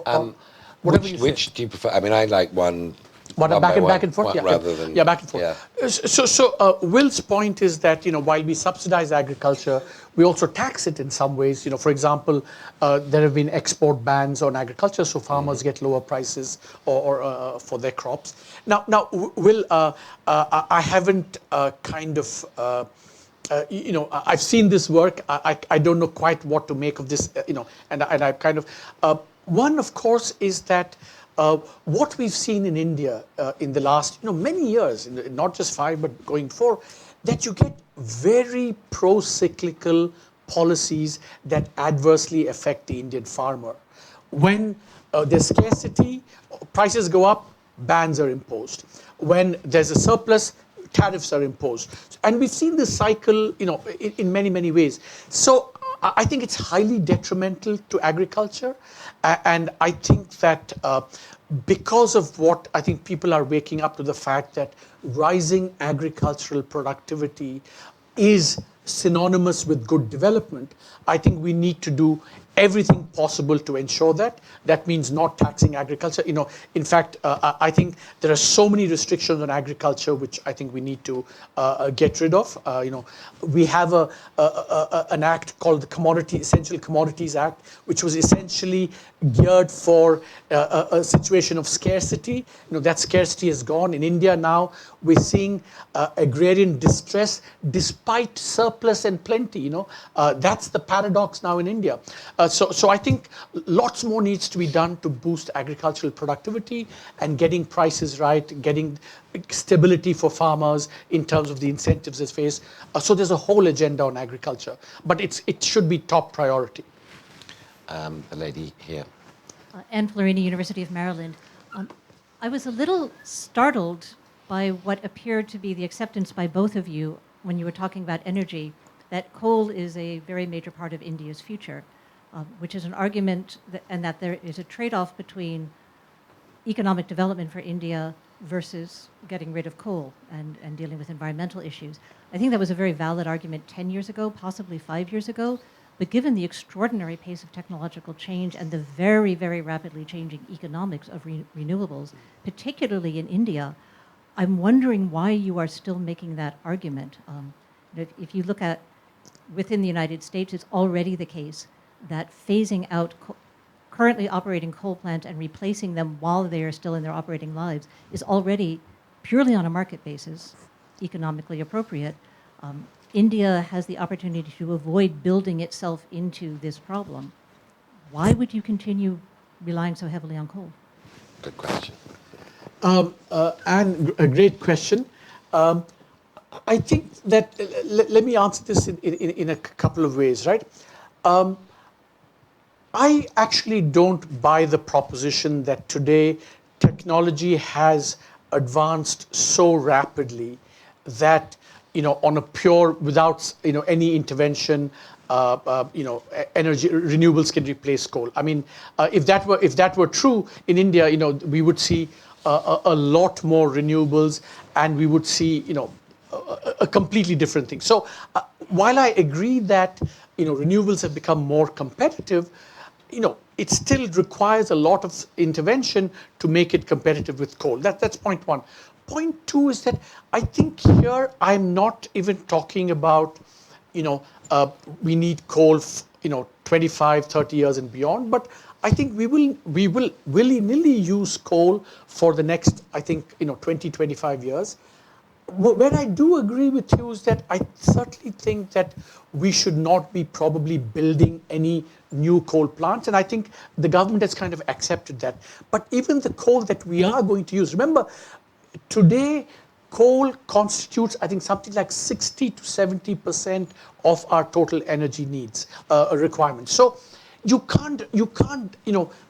other? Which do you prefer? I mean, I like one back and forth. Rather than back and forth. Yeah. So Will's point is that while we subsidize agriculture, we also tax it in some ways. For example, there have been export bans on agriculture, so farmers get lower prices or for their crops. Now, Will, I haven't kind of. I've seen this work. I don't know quite what to make of this. And I kind of one, of course, is that what we've seen in India in the last many years, not just 5 but going forward, that you get very pro-cyclical policies that adversely affect the Indian farmer. When there's scarcity, prices go up, bans are imposed. When there's a surplus, tariffs are imposed. And we've seen this cycle, in many, many ways. So I think it's highly detrimental to agriculture. And I think that because of what I think people are waking up to the fact that rising agricultural productivity is synonymous with good development, I think we need to do everything possible to ensure that. That means not taxing agriculture. In fact, I think there are so many restrictions on agriculture which I think we need to get rid of. We have an act called the Essential Commodities Act, which was essentially geared for a situation of scarcity. That scarcity is gone. In India now, we're seeing agrarian distress despite surplus and plenty. That's the paradox now in India. So I think lots more needs to be done to boost agricultural productivity and getting prices right, getting stability for farmers in terms of the incentives they face. So there's a whole agenda on agriculture, but it should be top priority. The lady here. Anne Florini, University of Maryland. I was a little startled by what appeared to be the acceptance by both of you when you were talking about energy, that coal is a very major part of India's future, which is an argument and that there is a trade-off between economic development for India versus getting rid of coal and dealing with environmental issues. I think that was a very valid argument 10 years ago, possibly 5 years ago. But given the extraordinary pace of technological change and the very, very rapidly changing economics of renewables, particularly in India, I'm wondering why you are still making that argument. If you look at within the United States, it's already the case that phasing out currently operating coal plants and replacing them while they are still in their operating lives is already purely on a market basis economically appropriate. India has the opportunity to avoid building itself into this problem. Why would you continue relying so heavily on coal? Good question. And a great question. I think that, let me answer this in a couple of ways, right? I actually don't buy the proposition that today technology has advanced so rapidly that on a pure, without any intervention, energy renewables can replace coal. I mean, if that were true in India, we would see a lot more renewables, and we would see a completely different thing. So while I agree that renewables have become more competitive, it still requires a lot of intervention to make it competitive with coal. That's point one. Point two is that I think here I'm not even talking about, we need coal, 25, 30 years and beyond, but I think we will willy-nilly use coal for the next, 20, 25 years. Where I do agree with you is that I certainly think that we should not be probably building any new coal plants, and I think the government has kind of accepted that. But even the coal that we are going to use, remember, today, coal constitutes, I think, something like 60 to 70% of our total energy needs requirements. So you can't,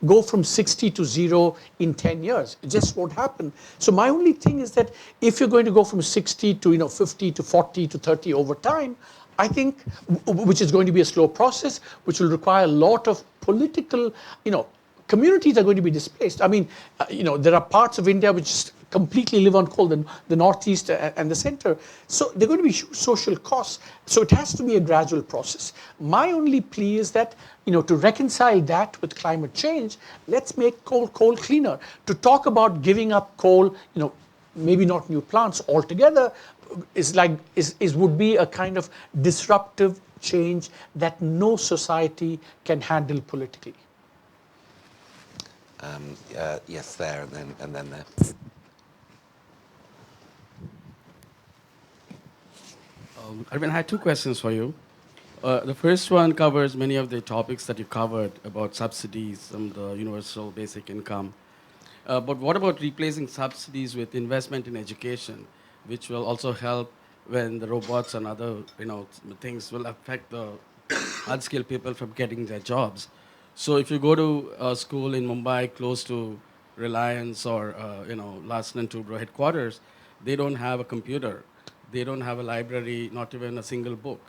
go from 60 to 0 in 10 years. It just won't happen. So my only thing is that if you're going to go from 60 to 50 to 40 to 30 over time, I think, which is going to be a slow process, which will require a lot of political, communities are going to be displaced. I mean, there are parts of India which completely live on coal, the northeast and the center. So there are going to be huge social costs. So it has to be a gradual process. My only plea is that, to reconcile that with climate change, let's make coal cleaner. To talk about giving up coal, maybe not new plants altogether, would be a kind of disruptive change that no society can handle politically. Yes, there, and then there. Arvind, I had two questions for you. The first one covers many of the topics that you covered about subsidies and the universal basic income. But what about replacing subsidies with investment in education, which will also help when the robots and other things will affect the unskilled people from getting their jobs? So if you go to a school in Mumbai close to Reliance or Larsen & Toubro headquarters, they don't have a computer. They don't have a library, not even a single book.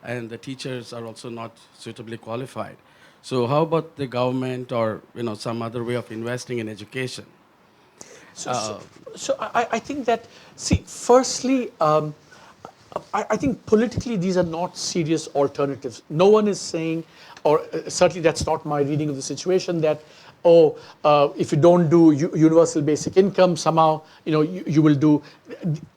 And the teachers are also not suitably qualified. So how about the government or some other way of investing in education? So I think that, firstly, I think politically these are not serious alternatives. No one is saying, or certainly that's not my reading of the situation, that if you don't do universal basic income, somehow you will do.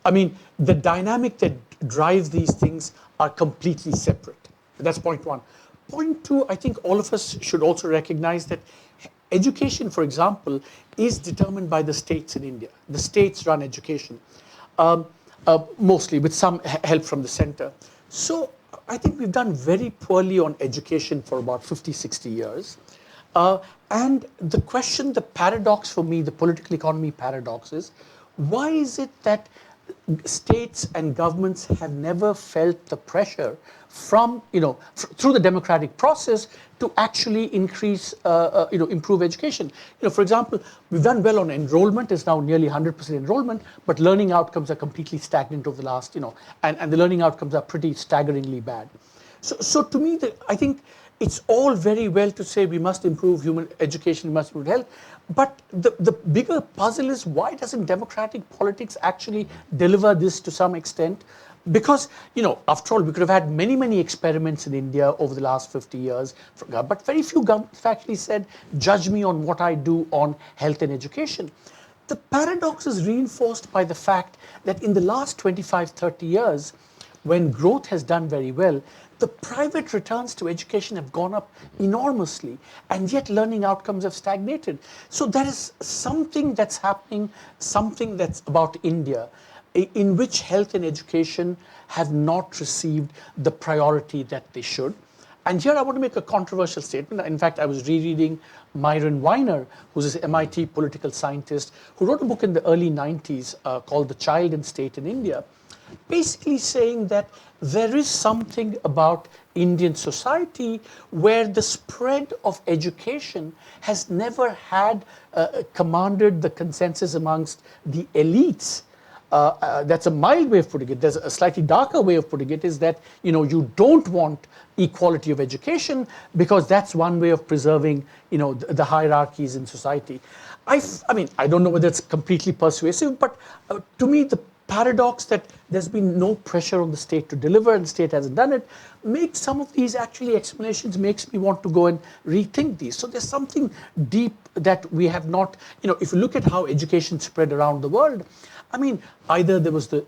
I mean, the dynamic that drives these things are completely separate. That's point one. Point two, I think all of us should also recognize that education, for example, is determined by the states in India. The states run education. Mostly with some help from the center. So I think we've done very poorly on education for about 50, 60 years. And the question, the paradox for me, the political economy paradox is, why is it that states and governments have never felt the pressure from, through the democratic process to actually increase, improve education? For example, we've done well on enrollment, is now nearly 100% enrollment, but learning outcomes are completely stagnant over the last, and the learning outcomes are pretty staggeringly bad. So to me, I think it's all very well to say we must improve human education, we must improve health, but the bigger puzzle is, why doesn't democratic politics actually deliver this to some extent? Because, after all, we could have had many, many experiments in India over the last 50 years, but very few governments have actually said, judge me on what I do on health and education. The paradox is reinforced by the fact that in the last 25, 30 years, when growth has done very well, the private returns to education have gone up enormously, and yet learning outcomes have stagnated. So there is something that's happening, something that's about India, in which health and education have not received the priority that they should. And here I want to make a controversial statement. In fact, I was rereading Myron Weiner, who's an MIT political scientist, who wrote a book in the early 90s called The Child and State in India, basically saying that there is something about Indian society where the spread of education has never had commanded the consensus amongst the elites. That's a mild way of putting it. There's a slightly darker way of putting it, is that you don't want equality of education because that's one way of preserving the hierarchies in society. I mean, I don't know whether it's completely persuasive, but to me the paradox that there's been no pressure on the state to deliver and the state hasn't done it makes some of these actually explanations, makes me want to go and rethink these. So there's something deep that we have not, if you look at how education spread around the world, I mean, either there was the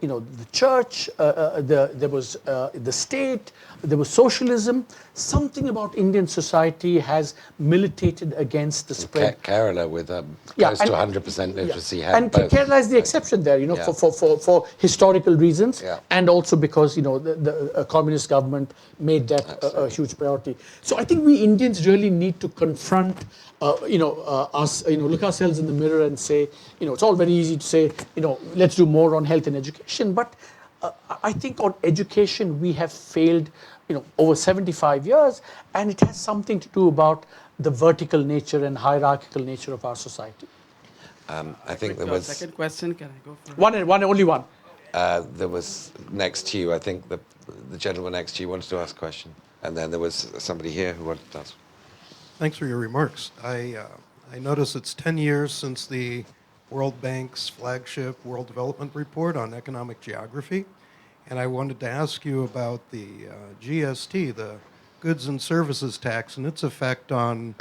church, there was the state, there was socialism. Something about Indian society has militated against the spread. Kerala with close to 100% literacy had and both. Kerala is the exception there, for historical reasons, and also because the communist government made that a huge priority. So I think we Indians really need to confront, us, look ourselves in the mirror and say, it's all very easy to say, let's do more on health and education, but I think on education we have failed, over 75 years, and it has something to do about the vertical nature and hierarchical nature of our society. I think there was second question. Can I go for Only one. there was next to you. I think the gentleman next to you wanted to ask a question, and then there was somebody here who wanted to ask. Thanks for your remarks. I notice it's 10 years since the World Bank's flagship World Development Report on economic geography, and I wanted to ask you about the GST, the Goods and Services Tax, and its effect on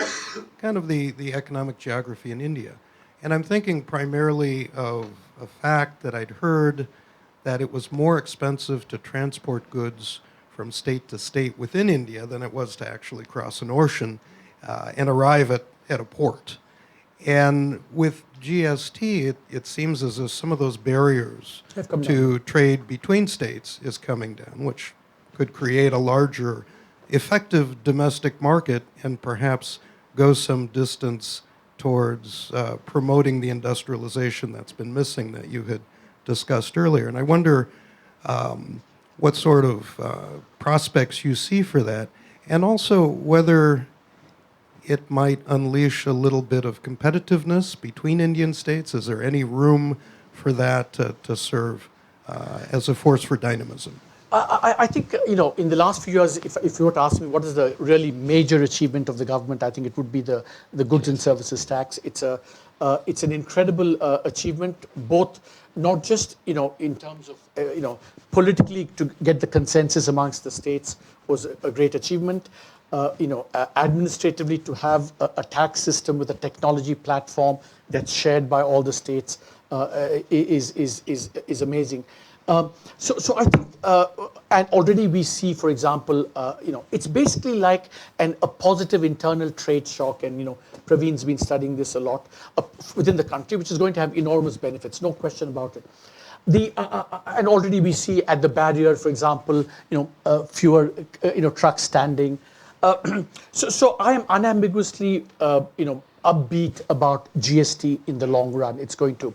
kind of the economic geography in India. And I'm thinking primarily of a fact that I'd heard that it was more expensive to transport goods from state to state within India than it was to actually cross an ocean and arrive at a port. And with GST, it seems as if some of those barriers to trade between states is coming down, which could create a larger effective domestic market and perhaps go some distance towards promoting the industrialization that's been missing that you had discussed earlier. And I wonder what sort of prospects you see for that, and also whether it might unleash a little bit of competitiveness between Indian states. Is there any room for that to serve as a force for dynamism? I think, in the last few years, if you were to ask me what is the really major achievement of the government, I think it would be the goods and services tax. It's an incredible achievement, both not just in terms of politically to get the consensus amongst the states was a great achievement. Administratively to have a tax system with a technology platform that's shared by all the states is amazing. So I think, and already we see, for example, it's basically like a positive internal trade shock, and Praveen's been studying this a lot within the country, which is going to have enormous benefits, no question about it. And already we see at the barrier, for example, fewer trucks standing. So I am unambiguously upbeat about GST in the long run. It's going to.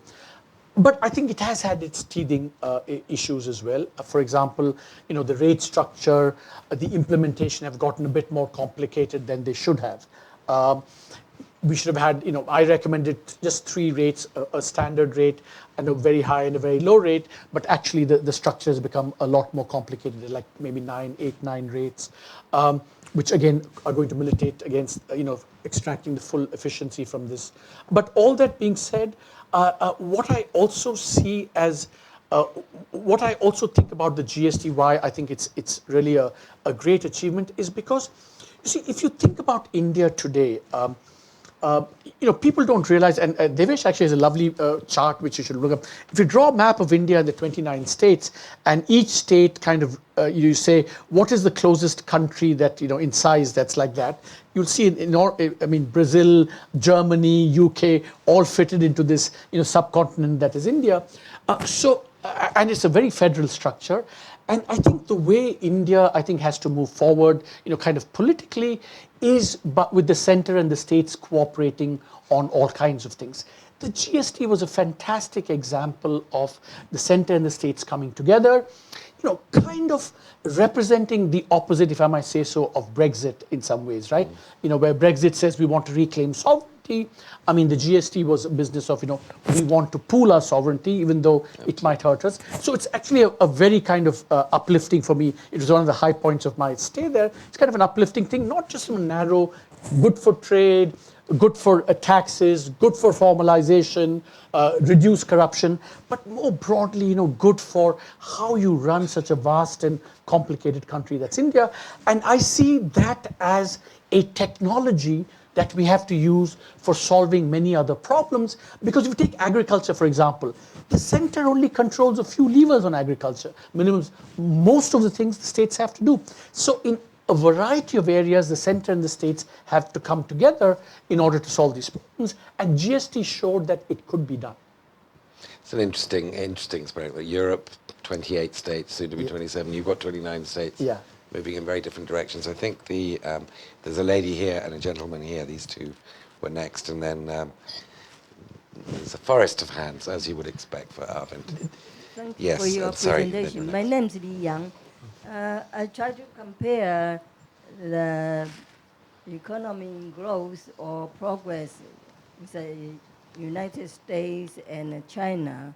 But I think it has had its teething issues as well. For example, the rate structure, the implementation have gotten a bit more complicated than they should have. We should have had, I recommended just 3 rates, a standard rate and a very high and a very low rate, but actually the structure has become a lot more complicated, like maybe 9 rates, which again are going to militate against, extracting the full efficiency from this. But all that being said, what I also see as, what I also think about the GST, why I think it's really a great achievement, is because, you see, if you think about India today, people don't realize, and Devesh actually has a lovely chart which you should look up. If you draw a map of India and the 29 states, and each state kind of, you say, what is the closest country that, in size that's like that, you'll see, Brazil, Germany, UK, all fitted into this, subcontinent that is India. And it's a very federal structure. And I think the way India, has to move forward, kind of politically, but with the center and the states cooperating on all kinds of things. The GST was a fantastic example of the center and the states coming together, kind of representing the opposite, if I might say so, of Brexit in some ways, right? Where Brexit says we want to reclaim sovereignty. The GST was a business of, we want to pool our sovereignty, even though it might hurt us. So it's actually a very kind of uplifting for me. It was one of the high points of my stay there. It's kind of an uplifting thing, not just from a narrow, good for trade, good for taxes, good for formalization, reduce corruption, but more broadly, good for how you run such a vast and complicated country that's India. And I see that as a technology that we have to use for solving many other problems. Because if you take agriculture, for example, the center only controls a few levers on agriculture, minimums. Most of the things the states have to do. So in a variety of areas, the center and the states have to come together in order to solve these problems. And GST showed that it could be done. It's an interesting experiment. Europe, 28 states, soon to be 27. You've got 29 states. Yeah. Moving in very different directions. I think there's a lady here and a gentleman here. These two were next, and then there's a forest of hands, as you would expect for Arvind. Thank you Yes, for your sorry. presentation. My name is Li Yang. I try to compare the economic growth or progress with the United States and China.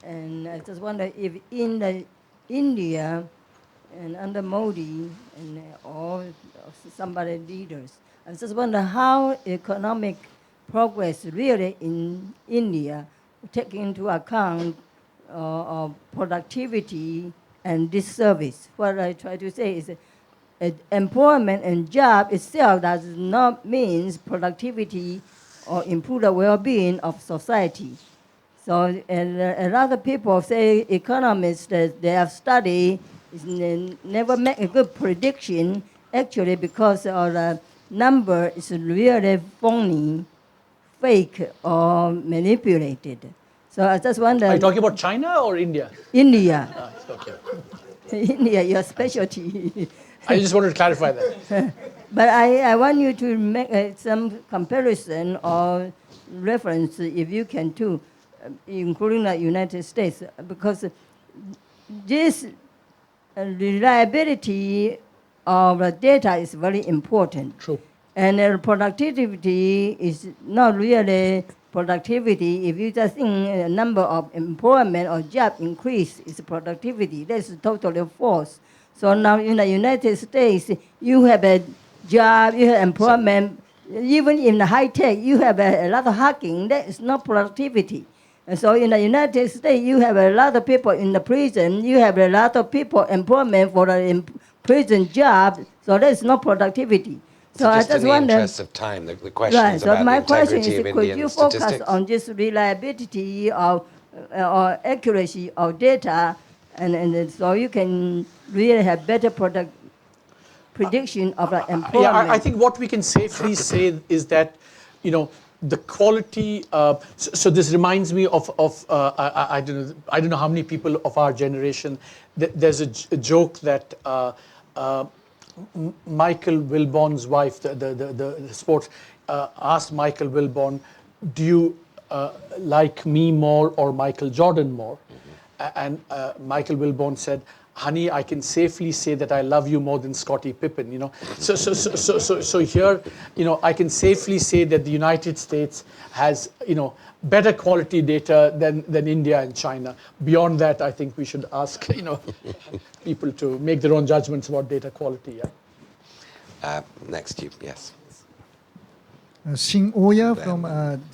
And I just wonder if in India and under Modi and all somebody leaders, I just wonder how economic progress really in India take into account of productivity and this service. What I try to say is employment and job itself does not mean productivity or improve the well-being of society. So a lot of people say economists that they have studied never make a good prediction actually because the number is really phony, fake, or manipulated. So I just wonder. Are you talking about China or India? India. Okay. India, your specialty. I just wanted to clarify that. But I want you to make some comparison or reference, if you can too, including the United States, because this reliability of the data is very important. True. And productivity is not really productivity. If you just think number of employment or job increase is productivity, that's totally false. So now in the United States, you have a job, you have employment. Even in the high tech, you have a lot of hacking. That is not productivity. And so in the United States, you have a lot of people in the prison. You have a lot of people employment for the prison job. So that's not productivity. So I just in just the wonder. interest of time, the question Right. is So about my the question integrity is, of could Indian you focus statistics. on this reliability or accuracy of data, and so you can really have better prediction of the employment? Yeah, I think what we can safely say is that, the quality. So this reminds me of I don't know how many people of our generation. There's a joke that Michael Wilbon's wife, the sports, asked Michael Wilbon, "Do you like me more or Michael Jordan more?" And Michael Wilbon said, "Honey, I can safely say that I love you more than Scottie Pippen." So here, I can safely say that the United States has, better quality data than India and China. Beyond that, I think we should ask, people to make their own judgments about data quality. Yeah. Next, you, yes. Shin Oya from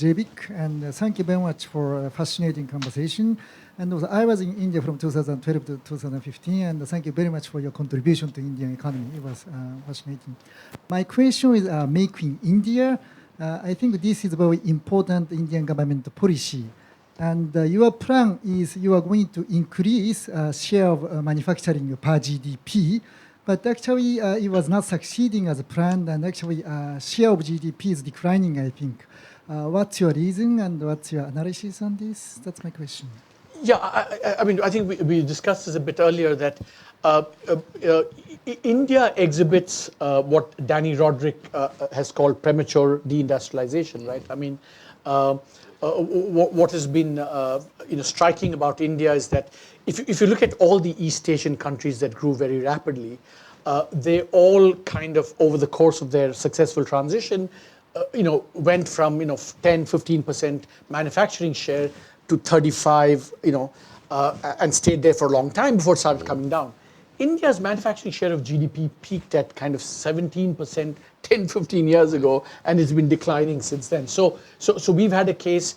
JBIC, and thank you very much for a fascinating conversation. And also, I was in India from 2012 to 2015, and thank you very much for your contribution to Indian economy. It was fascinating. My question is Make in India. I think this is a very important Indian government policy. And your plan is you are going to increase share of manufacturing per GDP. But actually, it was not succeeding as planned, and actually, share of GDP is declining, I think. What's your reason and what's your analysis on this? That's my question. Yeah, I think we discussed this a bit earlier, that India exhibits what Danny Roderick has called premature deindustrialization, right? I mean, what has been striking about India is that if you look at all the East Asian countries that grew very rapidly, they all kind of, over the course of their successful transition, went from 10-15% manufacturing share to 35, and stayed there for a long time before it started coming down. India's manufacturing share of GDP peaked at kind of 17% 10, 15 years ago, and it's been declining since then. So we've had a case.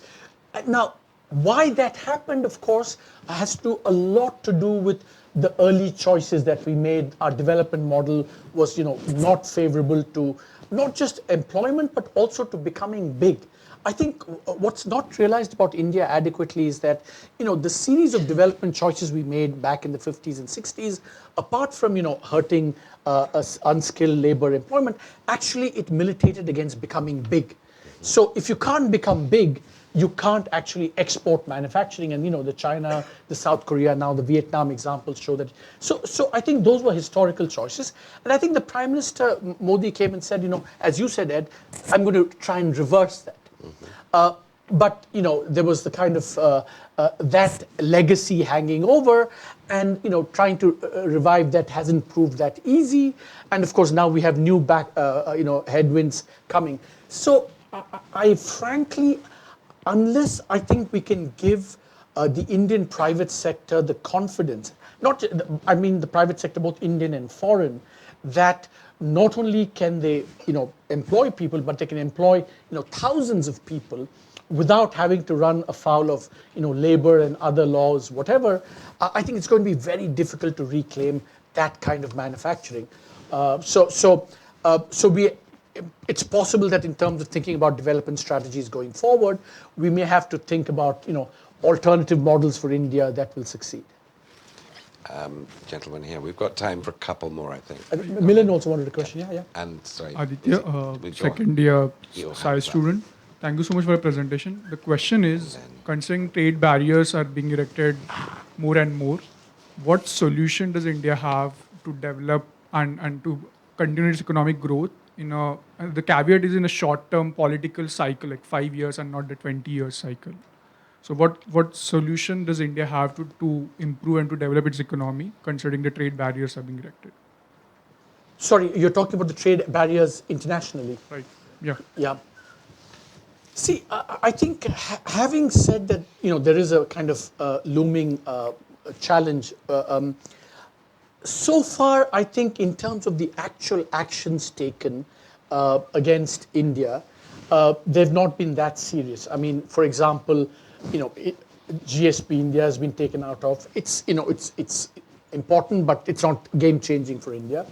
Now, why that happened, of course, has a lot to do with the early choices that we made. Our development model was, not favorable to not just employment, but also to becoming big. I think what's not realized about India adequately is that, the series of development choices we made back in the 50s and 60s, apart from, hurting unskilled labor employment, actually it militated against becoming big. So if you can't become big, you can't actually export manufacturing. And, the China, the South Korea, now the Vietnam examples show that. So I think those were historical choices. And I think the Prime Minister Modi came and said, as you said, Ed, I'm going to try and reverse that. But there was the kind of that legacy hanging over, and trying to revive that hasn't proved that easy. And of course now we have new headwinds coming. So I frankly, unless I think we can give the Indian private sector the confidence, the private sector, both Indian and foreign, that not only can they, employ people, but they can employ, thousands of people without having to run afoul of, labor and other laws, whatever. I think it's going to be very difficult to reclaim that kind of manufacturing. It's possible that in terms of thinking about development strategies going forward, we may have to think about, alternative models for India that will succeed. Gentleman here, we've got time for a couple more, I think. Milan also wanted a question, yeah. And sorry, Aditya, second year science student. Thank you so much for your presentation. The question is, considering trade barriers are being erected more and more, what solution does India have to develop and to continue its economic growth? The caveat is in a short-term political cycle, like 5 years and not the 20-year cycle. So what solution does India have to improve and to develop its economy, considering the trade barriers are being erected? Sorry, you're talking about the trade barriers internationally? Right, yeah. Yeah. See, I think having said that, there is a kind of looming challenge. So far, I think in terms of the actual actions taken against India, they've not been that serious. I mean, for example, GSP India has been taken out of. It's important, but it's not game changing for India.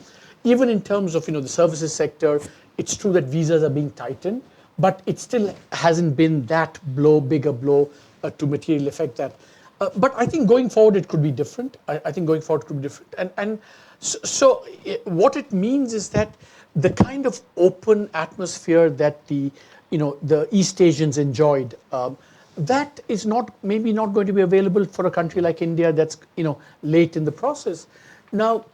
Even in terms of the services sector, it's true that visas are being tightened, but it still hasn't been that bigger blow to materially affect that. But I think going forward it could be different. I think going forward it could be different. And so what it means is that the kind of open atmosphere that the East Asians enjoyed, that is maybe not going to be available for a country like India that's late in the process. Now,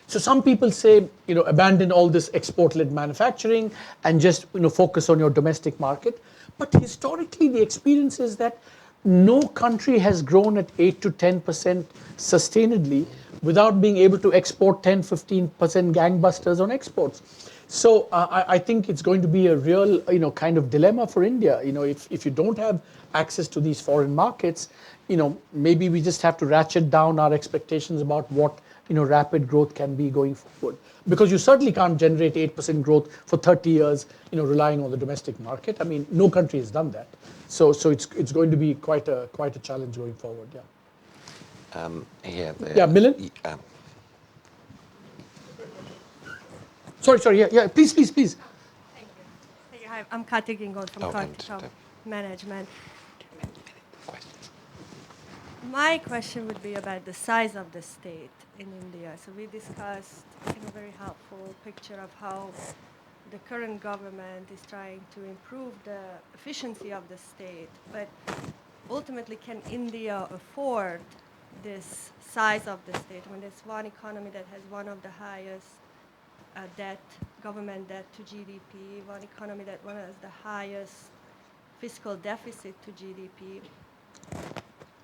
so some people say, abandon all this export-led manufacturing and just, focus on your domestic market. But historically, the experience is that no country has grown at 8 to 10% sustainably without being able to export 10, 15% gangbusters on exports. So I think it's going to be a real, kind of dilemma for India. If you don't have access to these foreign markets, maybe we just have to ratchet down our expectations about what rapid growth can be going forward. Because you certainly can't generate 8% growth for 30 years, relying on the domestic market. I mean, no country has done that. So it's going to be quite a challenge going forward. Yeah. Milan? Sorry. Yeah. Please. Thank you. Hi, I'm Kartik Gingon from Kartik Management. My question would be about the size of the state in India. So we discussed in a very helpful picture of how the current government is trying to improve the efficiency of the state. But ultimately, can India afford this size of the state? I mean, it's one economy that has one of the highest government debt to GDP, one economy that has the highest fiscal deficit to GDP.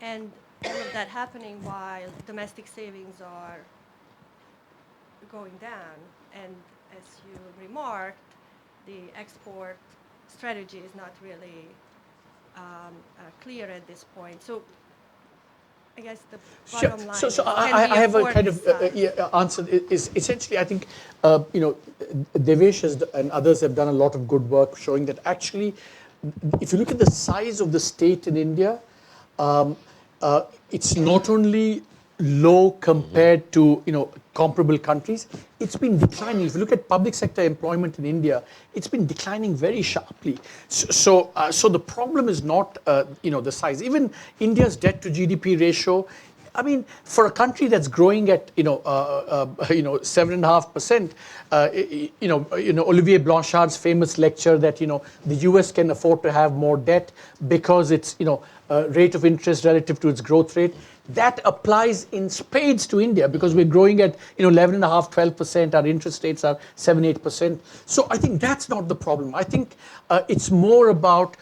And all of that happening while domestic savings are going down. And as you remarked, the export strategy is not really clear at this point. So I guess the bottom line is, I have a kind of answer. Is essentially, I think, Devesh and others have done a lot of good work showing that actually, if you look at the size of the state in India, it's not only low compared to comparable countries, it's been declining. If you look at public sector employment in India, it's been declining very sharply. So the problem is not the size. Even India's debt to GDP ratio, I mean, for a country that's growing at 7.5%, Olivier Blanchard's famous lecture that the US can afford to have more debt because its rate of interest relative to its growth rate, that applies in spades to India because we're growing at 11.5%, 12%. Our interest rates are 7-8%. So I think that's not the problem. I think it's more about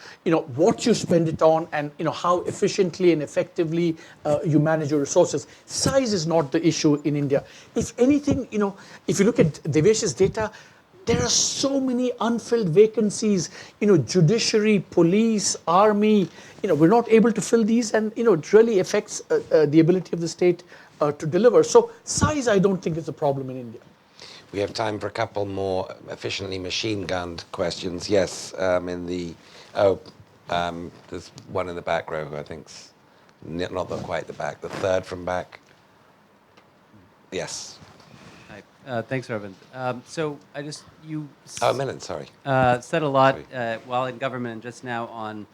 what you spend it on and how efficiently and effectively you manage your resources. Size is not the issue in India. If anything, if you look at Devesh's data, there are so many unfilled vacancies, judiciary, police, army, we're not able to fill these, and it really affects the ability of the state to deliver. So size, I don't think is a problem in India. We have time for a couple more efficiently machine-gunned questions. Yes, there's one in the back row who I think's not quite the back, the third from back. Yes. Thanks, Arvind. So Milan, sorry. Said a lot while in government just now on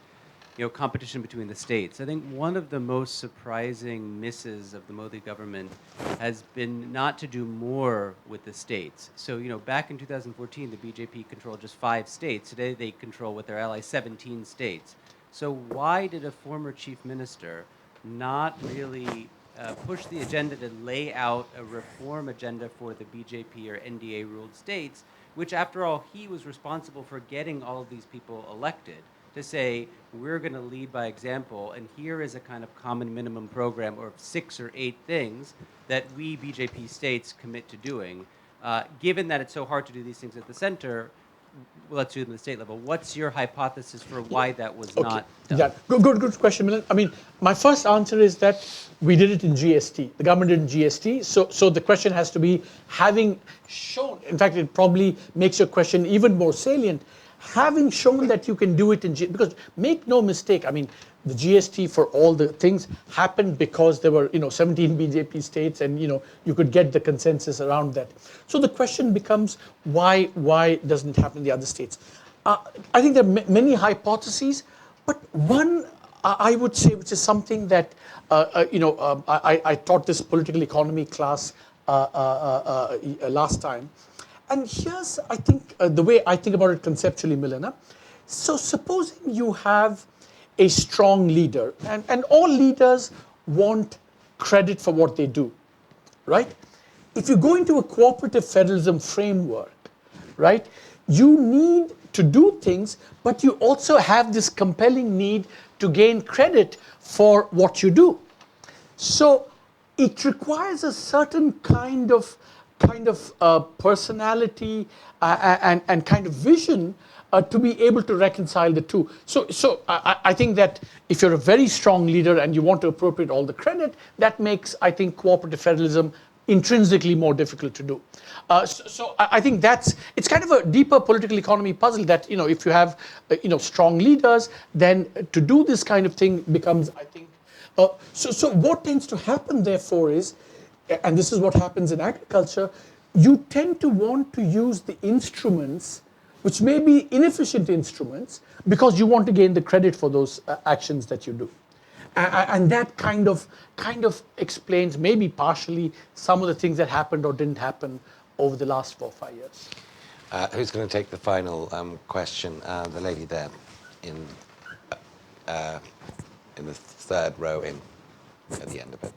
competition between the states. I think one of the most surprising misses of the Modi government has been not to do more with the states. So back in 2014, the BJP controlled just 5 states. Today they control with their allies 17 states. So why did a former chief minister not really push the agenda to lay out a reform agenda for the BJP or NDA-ruled states, which, after all, he was responsible for getting all of these people elected, to say, we're going to lead by example, and here is a kind of common minimum program or 6 or 8 things that we BJP states commit to doing. Given that it's so hard to do these things at the center, let's do it in the state level. What's your hypothesis for why that was not done? Yeah, good question, Milan. I mean, my first answer is that we did it in GST. The government did it in GST. So the question has to be, having shown, in fact, it probably makes your question even more salient, having shown that you can do it in GST, because make no mistake, I mean, the GST for all the things happened because there were 17 BJP states, and you could get the consensus around that. So the question becomes, why doesn't it happen in the other states? I think there are many hypotheses, but one I would say, which is something that I taught this political economy class last time, and here's I think the way I think about it conceptually, Milena. So supposing you have a strong leader, and all leaders want credit for what they do, right? If you go into a cooperative federalism framework, right, you need to do things, but you also have this compelling need to gain credit for what you do. So it requires a certain kind of personality and kind of vision to be able to reconcile the two. So I think that if you're a very strong leader and you want to appropriate all the credit, that makes, I think, cooperative federalism intrinsically more difficult to do. So I think it's kind of a deeper political economy puzzle that, if you have, strong leaders, then to do this kind of thing becomes, I think, so what tends to happen therefore is, and this is what happens in agriculture, you tend to want to use the instruments which may be inefficient instruments because you want to gain the credit for those actions that you do. And that kind of explains maybe partially some of the things that happened or didn't happen over the last 4 or 5 years. Who's going to take the final question? The lady there in the third row at the end of it.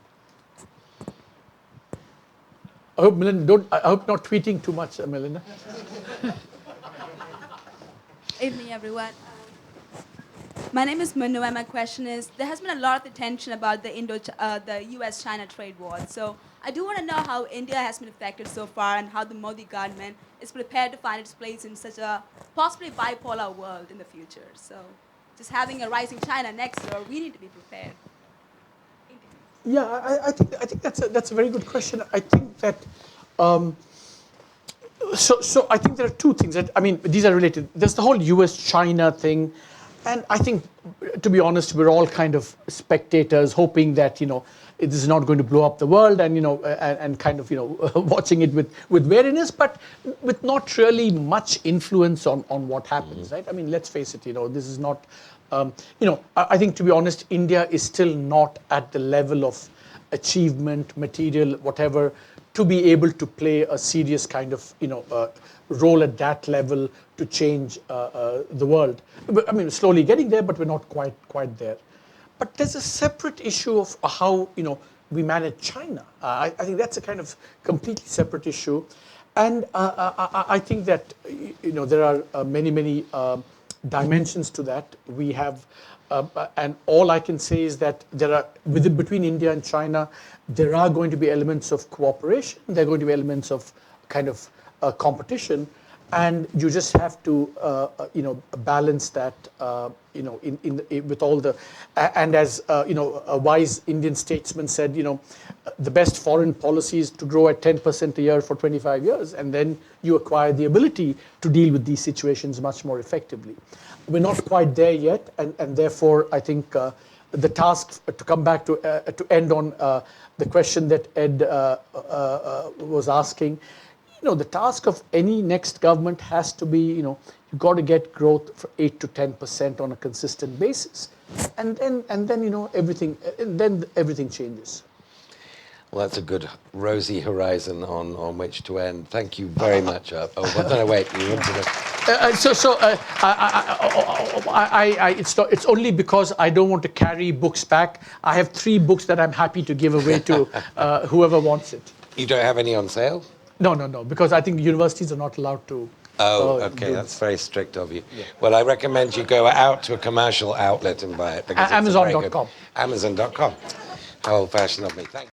I hope, Melinda, I hope not tweeting too much, Melinda. Evening, everyone. My name is Manu, and my question is: there has been a lot of attention about the U.S.-China trade war. So I do want to know how India has been affected so far, and how the Modi government is prepared to find its place in such a possibly bipolar world in the future. So, just having a rising China next door, we need to be prepared. Yeah, I think that's a very good question. I think that. So I think there are two things that, I mean, these are related. There's the whole US-China thing, and I think, to be honest, we're all kind of spectators, hoping that this is not going to blow up the world, and and kind of watching it with wariness, but with not really much influence on what happens, right? I mean, let's face it, this is not, I think, to be honest, India is still not at the level of achievement, material, whatever, to be able to play a serious kind of role at that level to change the world. I mean, slowly getting there, but we're not quite there. But there's a separate issue of how we manage China. I think that's a kind of completely separate issue, and I think that there are many dimensions to that. We have. And all I can say is that there are, between India and China, there are going to be elements of cooperation. There are going to be elements of kind of competition, and you just have to, balance that, with all the. And as a wise Indian statesman said, the best foreign policy is to grow at 10% a year for 25 years, and then you acquire the ability to deal with these situations much more effectively. We're not quite there yet, and therefore I think the task, to come back to end on the question that Ed was asking, the task of any next government has to be, you've got to get growth for 8 to 10% on a consistent basis, and then everything changes. Well, that's a good rosy horizon on which to end. Thank you very much. No, wait, you wanted to... It's only because I don't want to carry books back. I have 3 books that I'm happy to give away to whoever wants it. You don't have any on sale? No, because I think universities are not allowed to. Oh, okay, that's very strict of you. Yeah. Well, I recommend you go out to a commercial outlet and buy it. Amazon.com. Amazon.com. Old-fashioned of me. Thank you.